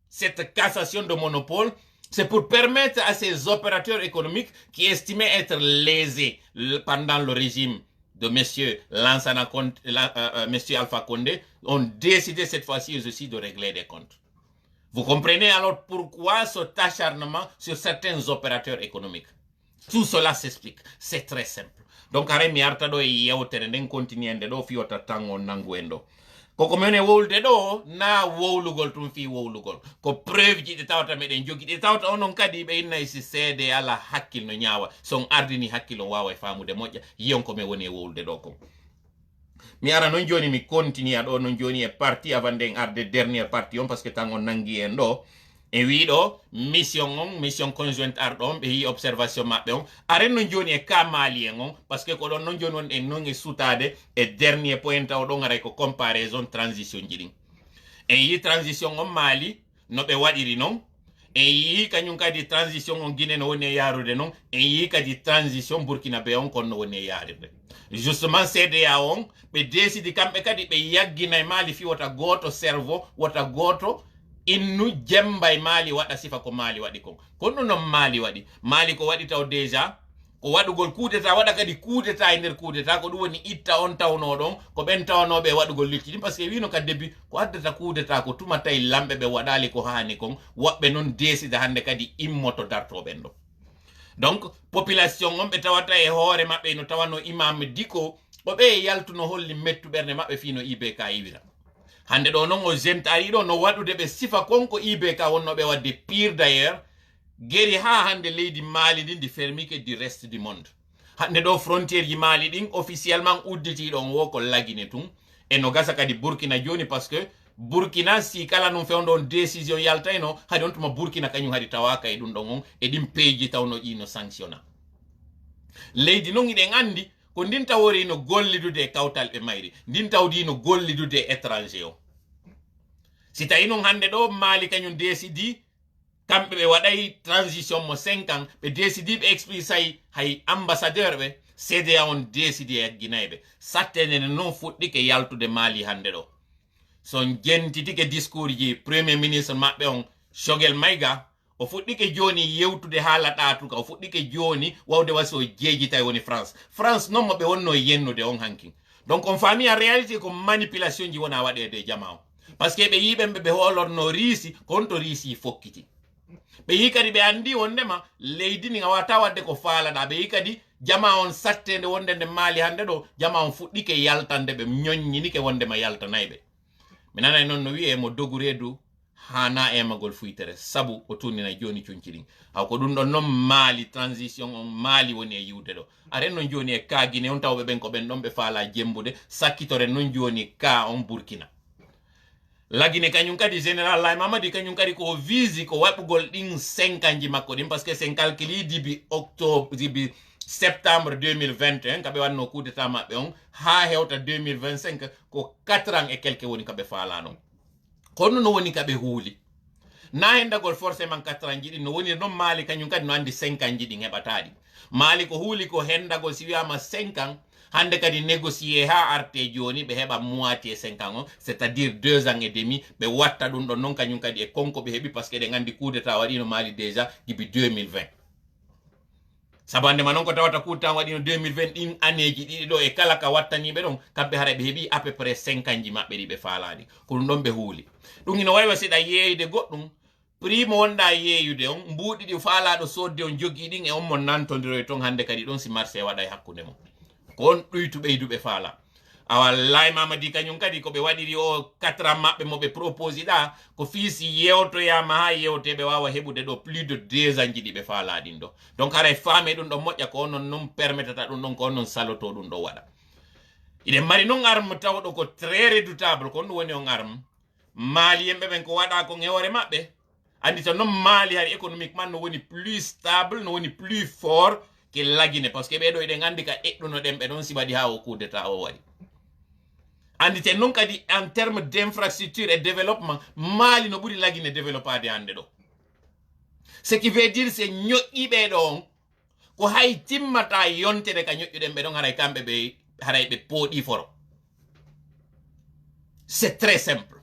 cette cassation de monopole, c'est pour permettre à ces opérateurs économiques qui estimaient être lésés pendant le régime de M. Alpha Condé, ont décidé cette fois-ci aussi de régler des comptes. Vous comprenez alors pourquoi cet acharnement sur certains opérateurs économiques? Tout cela s'explique. C'est très simple. Donc, are mi arta do e yewtere nden continue do fiota tango nanguendo. Koko mene wowlude do na wowlugol tum fi wowlugol. Ko preuve ji de tawta meden jogi de tawta onon kadi be inna si seede ala hakkil no nyaawa. Son ardini hakkil on wawa e famude moƴƴa yonko me woni wowlude do ko. Mi ara non joni mi continue do non joni e parti avant den arde dernière partie on parce que tango nangi en do. E wiɗo mission conjointe arɗon ɓe yi observation maɓɓe on aren no joni e ka malien on parce que ko ɗon non joni on en non e sutade e dernier point taw ɗon aray ko comparaison transition ji ɗin en yi transition on Mali no ɓe waɗiri non en yi kañum kadi transition on Guinée no woni e yarude non en yi kadi transition Burkinabe on kon no woni e yarirde justement CDA on ɓe décidi kamɓe kadi ɓe yaggina e Mali fi wota goto cerveau wota goto innu jembay Mali waɗa sifa ko Mali waɗi kon kono non Mali waɗi Mali ko waɗi taw déjà ko waɗugol coup d'état waɗa kadi coup d'état e nder coup d'état ko ɗum woni itta on tawno ɗon ko ɓen tawnoɓe waɗugol litti ɗin par ce que wino ka début ko addata coup d'état ko tuma tawi lamɓe ɓe waɗali ko hani kon woɓɓe noon décida hande kadi immoto dartoɓen ɗo donc population on ɓe tawata e hoore maɓɓe no tawano imam diko o ɓe yaltuno holli mettu ɓernde maɓɓe fino IBK iwira hande ɗo noon o jenta ari ɗo no waɗude ɓe sifa konko IBK wonnoɓe wadde pire d'ailleurs geri ha hande leydi Mali ɗin di fermique du reste du monde hande ɗo frontiére ji Mali ɗin officiellement udditiɗon wo ko lagine tun e no gasa kadi Burkina joni parce que Burkina si kala non fewndon décision yaltayno hadi on tuma Burkina kañum hadi tawaka e ɗum ɗon on e ɗin peeji tawno ino sanctionna leydi noon iɗen andi ko ndin tawori no gollidude e kawtal ɓe mayri ndin tawdi no gollidude e étranger o si tawi noon hande ɗo Mali kañum décidi kamɓe ɓe waɗay transition mo 5 ans ɓe décidi ɓe expulsay hay ambassadeur ɓe CDA on décidi e yagginayɓe sattene noon fuɗɗike yaltude Mali hande ɗo son jentitike discours ji premier ministre maɓɓe on Choguel Maïga o fuɗɗike joni yewtude haala ɗatuka o fuɗɗike joni wawde wasi o jeejitay woni France noon moɓe wonno yennude on hankin donc on faami en réalité ko manipulation ji wona waɗede jama o par ce que ɓe yiɓenɓe ɓe holorno riisi ko on to riisi fokkiti ɓe yi kadi ɓe andi wondema leydi ni a wata wadde ko faalaɗa ɓe yi kadi jama on sattede wonde nde Mali hande ɗo jama on fuɗɗike yaltande ɓe ñoññinike wondema yaltanayɓe mi nanay noon no wiye mo dogu reedu hana emagol fuytere sabu o turnina joni cuñci ɗin haw ko ɗum ɗon noon Mali transition on Mali woni e yiwde ɗo aren noon joni e ka Guinée on tawɓe ɓen ko ɓen ɗon ɓe faala jembude sakkitoren noon joni ka on Burkina lagine kañum kadi général Laye Mamadi kañum kadi ko visi ko waɓugol ɗin 5 ans ji makko ɗin par ce que sen calculi dibi octobre dibi septembre 2021 kaɓe wanno coup d'état maɓɓe on ha hewta 2025 ko 4 ans et quelque woni kaɓe faalanon kono no woni kaɓe huuli na hendagol forcément 4 ans ji ɗin no woni noon Mali kañum kadi no andi 5 ans ji ɗin heɓataɗi Mali ko huuli ko hendagol si wiyama 5 ans hande kadi négocier ha arte joni ɓe heɓa moitié 5 ans on c'est à dire 2 ans et demi ɓe watta ɗum ɗon noon kañum kadi e konko ɓe heɓi par ce que ɗen andi coup d'état waɗino Mali déjà dibi 2020 sabandema noon ko tawata coup d'état waɗino 2020 ɗin année ji ɗiɗi ɗo e kala ka wattaniɓe ɗon kamɓe hara ɓe heeɓi à peu près 5 ans ji maɓɓe ɗi ɓe faalaɗi ko ɗum ɗon ɓe huuli ɗum ino wawi wasiɗa yeeyde goɗɗum prix mo wonɗa yeeyude on mbuuɗi ɗi faalaɗo sodde on jogui ɗin e on mo nantodiro e ton hande kadi ɗon si marché waɗa e hakkude mo ko on ɗuytu ɓeyduɓe faala awa lay mamadi kanyum kadi ko be wadiri o 4 ans mabbe mo be proposi da ko fisi yewto ya ma ha yewte be wawa hebude do plus de 2 ans jidi be faala din do donc ara faame dum do modja ko non num permettata dum don ko non saloto dum do wada ide mari non arme tawdo ko très redoutable ko woni on arme mali yembe ben ko wada ko ngewore mabbe andi to non mali har économiquement no woni plus stable no woni plus fort que lagine parce que be do ide ngandi ka edduno dem be don sibadi ha o coup d'état o wadi andi te non kadi en terme d'infrastructure et développement mali no buri lagine développade hande do ce qui veut dire c'est nyoibe don ko hay timmata yonte de ka nyoyuden be don haray kambe be haray be podi foro c'est très simple.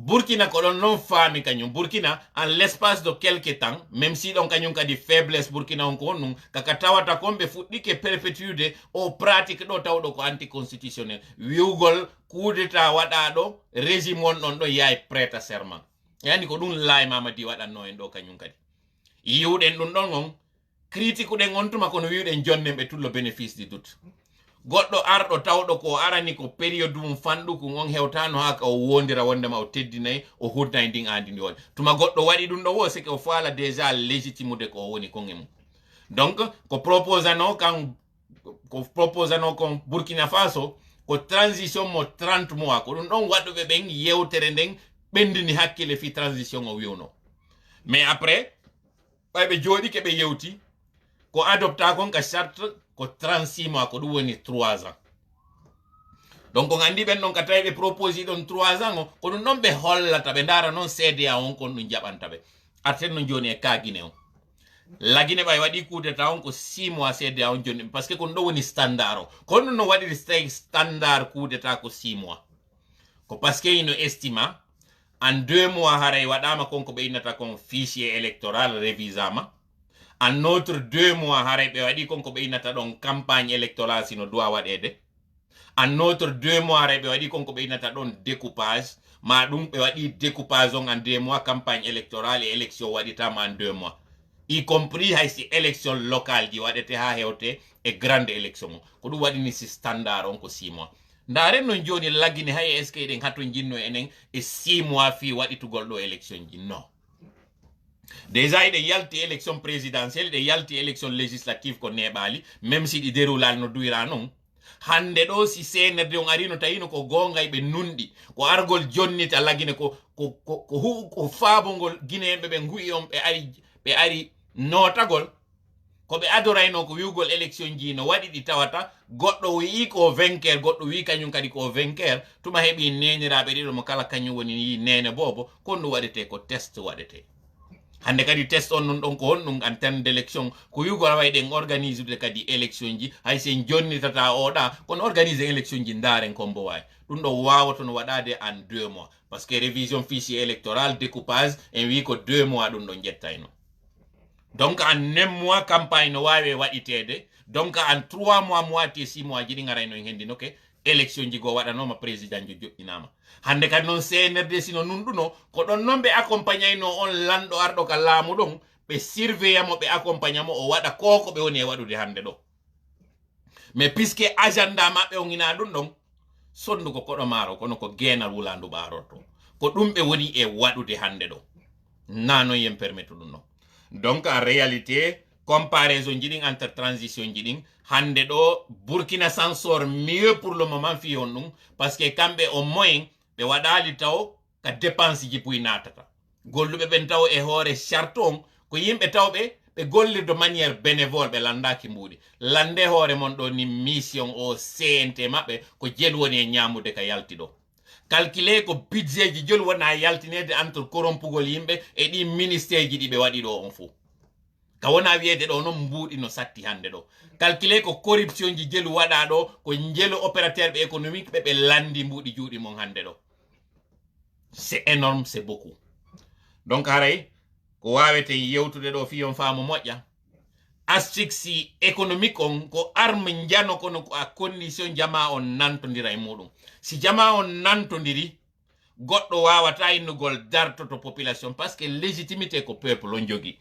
Burkina ko don non fami kanyum Burkina en l'espace de quelques temps même si don kanyum kadi faiblesse Burkina on ko nun kakatawata kombe fuddike perpétude o pratique do tawdo ko anticonstitutionnel wiugol coup d'état wada do régime on don do yaay prêta serment yani ko dun lay mamadi wadanno en do kanyum kadi yiwden dun don on critique den on tuma ko no wiuden jonne be tout le bénéfice du doute goddo ardo tawdo ko arani ko period dum fandu ko on hewtano haka o wondira wondema o teddinay o hudnay ndin andi ndi woni tuma goddo wadi dum do wo c'est que o faala déjà légitimude ko woni ko ngem donc ko proposano kon Burkina Faso ko transition mo 30 mois ko dum don wadube ben yewtere den bendini hakkile fi transition o wiwno mais après baybe jodi ke be yewti ko adopta kon ka charte ko 36 mois ko dum woni 3 ans donc on andi ben non ka taybe proposi don 3 ans ko dum non be hollata be ndara non CDA on kon dum jabanta be aten non joni e ka Guinée on la Guinée bay wadi coup d'état on ko 6 mois CDA on joni parce que ko do woni standard ko non wadi standard coup d'état ko 6 mois ko parce que ino estima en 2 mois haray wadama konko be inata kon fichier électoral révisama en autre 2 mois haray be wadi konko be inata don campagne électorale sino doit wadede en autre 2 mois haray be wadi konko be inata don découpage ma dum be wadi découpage on en 2 mois campagne électorale et élection wadita en 2 mois y compris haysi élection locale di wadete ha hewte et grande élection ko dum wadi ni si standard on ko 6 mois ndare non joni lagini hay est ce que den hatto jinno enen e 6 mois fi wadi to goldo élection ji non déjà ide yalti élection présidentielle de yalti élection législative ko nebali même si di déroulal no duira non hande do si senerde on arino tayino ko gonga be nundi ko argol jonnita lagine ko faabongol guinébe be nguyi on be ari notagol ko be adorayno ko wiugol élection ji no wadi di tawata goddo wi ko vainqueur goddo wi kanyum kadi ko vainqueur tuma hebi nenirabe dido mo kala kanyum woni nene bobo ko no wadete ko test wadete hande kadi test on non don ko on en terme d'élection ko wiugol wayde organise de kadi élection ji hay sen jonni tata oda kon organise élection ji ndaren kombo way dum do wawoto no wadade en 2 mois parce que révision fichier électoral découpage en wi ko 2 mois dum don jettayno donc en 9 mois campagne no wawe waditede donc en 3 mois moitié 6 mois jidi ngarayno hendino ke élection ji go wadano ma président jo joddinama hande kan non CNRD sino nunduno ko don non be accompagner no on lando ardo ka laamu don be surveiller mo be accompagner mo o wada koko be woni e wadude hande do mais puisque agenda mabbe on ina dun don sondu ko kodo maro kono ko genal wulandu baroto ko dum be woni e wadude hande do nano yem permettre dun no donc en réalité comparaison jiding entre transition jiding hande do Burkina s'en sort mieux pour le moment fi on parce que kambe au moins be wadali taw ka dépense ji puy natata gollube ben taw e hore charton ko yimbe tawbe be gollir de manière bénévole be landaki mbudi lande hore mon do ni mission o CNT mabbe ko jel woni e nyamude ka yalti do calculer ko budget ji jol wona yaltinede entre korompugol yimbe e di ministère ji di be wadi do on fu ka wona wiede do non mbudi no satti hande do calculer ko corruption ji jelu wada do ko njelu opérateur be économique be landi mbudi juudi mon hande do c'est énorme c'est beaucoup donc haray ko wawete yewtude do fi on faamu moƴƴa asphyxie économique on ko arme njano kono ko a condition jama on nantondira e mudum si jama on nantondiri goddo wawata innugol darto to population parce que légitimité ko peuple on jogi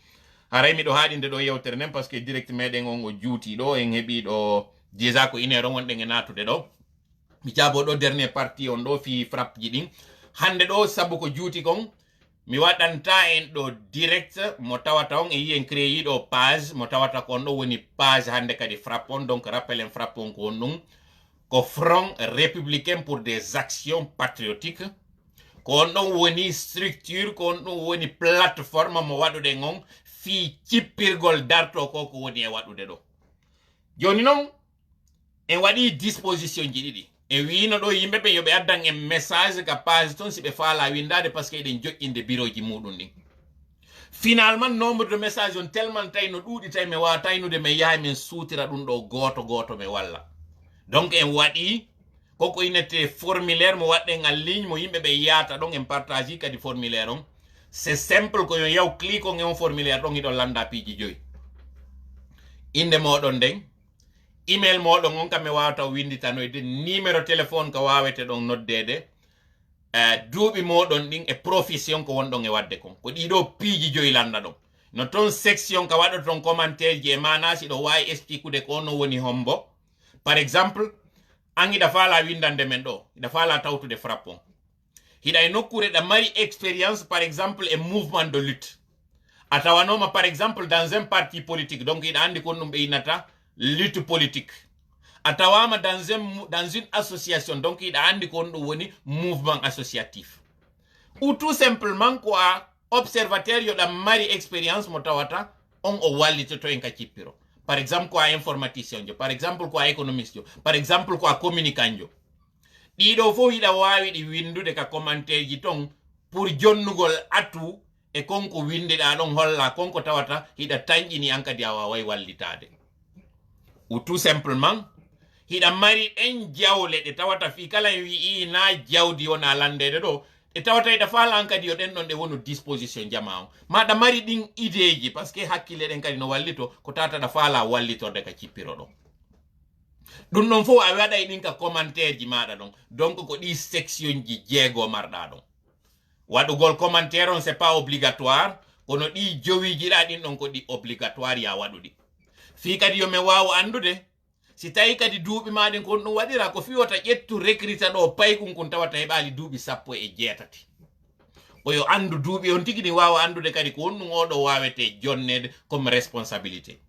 haray mi do haadinde do yewtere nem parce que direct meden on o juuti do en hebi do déjà ko inero wonde nge natude do mi jaabo ɗo dernier partie on ɗo fi frappe ji ɗin hande ɗo sabu ko juuti kon mi waɗanta en ɗo direct mo tawata on e yi en créé ɗo page mo tawata ko on ɗo woni page hande kadi frappe on donc rappel en frappe on ko on ɗum ko Front républicain pour des actions patriotiques ko on ɗon woni structure ko on ɗon woni plateforme mo waɗuɗen on fi cippirgol darto ko ko woni e waɗude ɗo joni noon en waɗi disposition ji ɗiɗi en wino ɗo yimɓe ɓe yoɓe addan en message ka page ton si ɓe faala windade par ce que eɗen joƴƴinde bureau ji muɗum ɗin finalement nombre de message on tellement tawi no ɗuuɗi tawi mi wawa taynude mi yaha min suutira ɗum ɗo goto goto mi walla donc en waɗi koko inete formulaire mo waɗɗen en ligne mo yimɓe ɓe yata ɗon en partage kadi formulaire on c'est simple ko yo yaw clique on e on formulaire ɗon iɗon landa piiji 5 inde moɗon nden email moɗon on kam mi wawata winditanoyde numéro téléphone ko wawete ɗon noddede duuɓi moɗon ɗin e profession ko wonɗon e wadde kon ko ɗiɗo piiji 5 landa ɗon no ton section ka waɗa ton commentaire ji e mana si ɗo wawi expliquede ko no woni hombo par exemple an hiɗa faala windande men ɗo hiɗa faala tawtude frappe on hiɗa e nokkure ɗa mari expérience par exemple e mouvement de lutte a tawanoma par exemple dans un parti politique donc hiɗa andi kon ɗum ɓe innata lutte politique a tawama dans une association donc hiɗa andi kon ɗum woni mouvement associatif ou tout simplement ko a observateur yoɗa mari expérience mo tawata on o wallitoto en ka cippiro par exemple ko a informaticien jo par exemple ko a économiste jo par exemple ko a communicant jo ɗiɗo fof hiɗa wawi ɗi windude ka commentaire ji ton pour jonnugol atu e konko windeɗa ɗon holla konko tawata hiɗa tañƴini an kadi a wawai wallitade ou tout simplement hiɗa mari en jawle ɗe tawata fi kala en wi'i na jawdi wona landede ɗo e tawata hiɗa faala an kadi yo ɗen ɗon ɗe wonu disposition jama on maɗa mari ɗin idéji par ce que hakkille ɗen kadi no wallito ko tawataɗa faala wallitorde ka cippiro ɗo ɗum ɗon fof a waɗay ɗin ka commentaire ji maɗa ɗon donc ko ɗi section ji 6 marɗa ɗon waɗugol commentaire on c'est pas obligatoire kono ɗi jowiji ɗa ɗin ɗon ko ɗi obligatoire ya waɗuɗi fi kadi yomi wawa andude si tawi kadi duuɓi maɗen kon ɗum waɗira ko fiwata ƴettu recruta ɗo paykum kun tawata heɓali duuɓi 16 oyo andu duuɓi on tigi ɗi wawa andude kadi ko on ɗum oɗo wawete jonnede comme responsabilité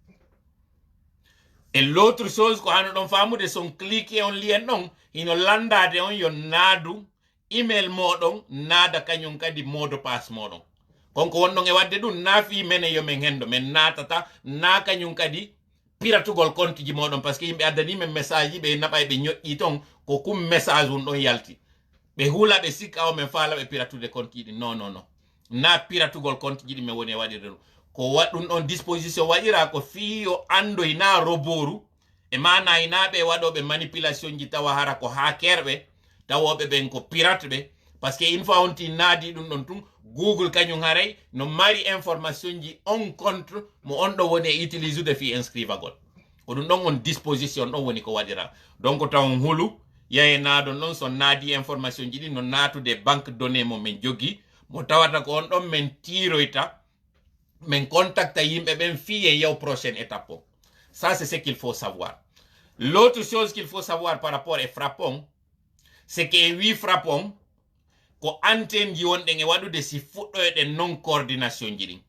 et l'autre chose ko hano ɗon famude son cliquer on lien ɗon hino landade on yo naadu email moɗon naada kañum kadi mot de passe moɗon konko wonɗon e wadde ɗum naafi mene yomin hendo min natata na kañum kadi piratugol compte ji moɗon par ce que yimɓe addani men message ji ɓe naɓa ɓe ñoƴƴi ton ko kum message un ɗon yalti ɓe huula ɓe sikka o men faala ɓe piratude compte ji ɗi non non non na piratugol compte ji ɗi min woni e waɗirde ɗum ko waɗɗum ɗon disposition waɗira ko fiyo andoy na roboru e mana inaɓe waɗoɓe manipulation ji tawa hara ko hakerɓe tawoɓe ɓen ko pirate ɓe par ce que une fois on ti naadi ɗum ɗon tun Google kañum haray no mari information ji on contre mo on ɗo woni e utilise de fi inscrivagol ko ɗum ɗon on disposition ɗon woni ko waɗira donc taw hulu yaye naadon ɗon so naadi information ji ɗi no natude banque données mo min jogui mo tawata ko on ɗon min tiroyta min contacta yimɓe ɓen fiye yaw prochaine étape o ça c'est ce qu'il faut savoir l'autre chose qu'il faut savoir par rapport e frappon c'est que e wi frappon ko antenne ji wonɗen e waɗude si fuɗɗoyɗen non coordination ji ɗin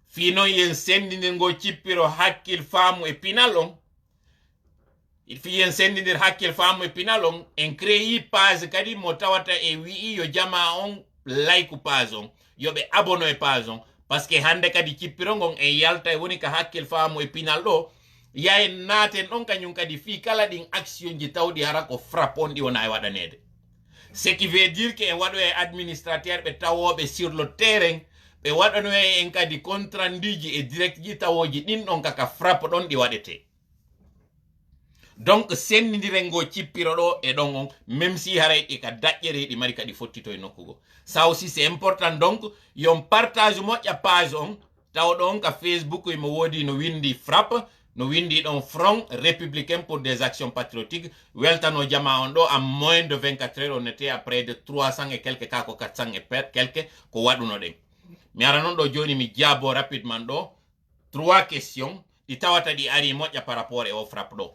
fi noon yen sendidir ngo cippiro hakkil faamu e pinal on fi yen sendidir hakkil faamu e pinal on en créé page kadi mo tawata e wi'i yo jama on like page on yoɓe abonno e page on par ce que hande kadi cippiro ngon en yalta e woni ka hakkil faamu e pinal ɗo yayen naaten ɗon kañum kadi fi kala ɗin action ji tawɗi hara ko frappe on ɗi wona e waɗanede ce qui veut dire que en waɗo e administrateur ɓe tawoɓe sur le terrain ɓe waɗano en kadi compte rendu ji e direct ji tawoji ɗin ɗon kaka frappe ɗon ɗi waɗete donc sendidiren ngo cippiro ɗo e ɗon on même si haray ɗi ka daƴƴere ɗi mari kadi fottito e nokkugo ça aussi c'est important donc yon partage moƴƴa page on tawɗo on ka Facebook imo woodi no windi frappe no windi ɗon Front républicain pour des actions patriotiques weltano jama on ɗo en moins de 24 heures on était à près de 300 et quelques cas ko 400 et quelques ko waɗuno ɗen mi ara noon ɗo joni mi jaabo rapidement ɗo 3 questions ɗi tawata ɗi ari moƴƴa par rapport e o frappe ɗo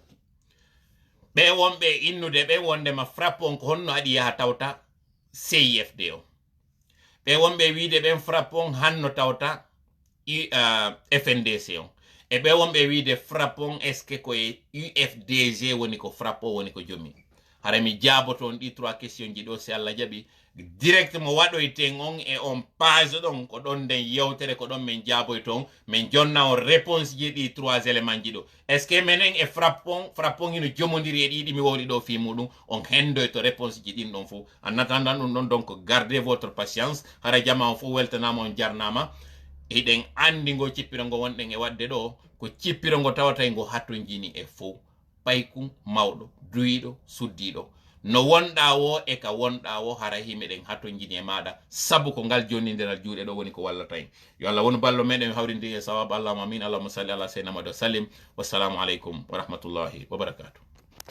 ɓe wonɓe innude ɓe wonde ma frappe on ko honno aɗi yaha tawta CIFD o ɓe wonɓe wiide ɓen frappe on hanno tawta FNDC on e ɓe wonɓe wiide frappe on est ce que koye UFDG woni ko frappe o woni ko jomi hara mi jaaboto on ɗi 3 question ji ɗo si Allah jaɓi direct mo waɗoyten on e on page ɗon ko ɗon nden yewtere ko ɗon min jaaboyto on min jonna on réponse ji ɗi 3 éléments ji ɗo est ce que menen e frappe on hino jomodiri e ɗiɗi mi wowli ɗo fi muɗum on hendoy to réponse ji ɗin ɗon fof en attendant ɗum ɗon donc gardez votre patience hara jama on fof weltanama on jarnama eɗen andi ngo cippiro ngo wonɗen e wadde ɗo ko cippiro ngo tawata ngo hatto jini e fof payku mawɗo duyiɗo suddiɗo no wonɗa wo e ka wonɗa wo hara himeɗen hatto jini e maɗa sabu ko ngal jonnidiral juuɗe ɗo woni ko wallata en yo Allah won ballo meɗen hawrindi e sawabu allahumma amin allahumma salli ala sayyidina Muhammad wa sallim wassalamu aleykum wa rahmatullahi wa barakatuh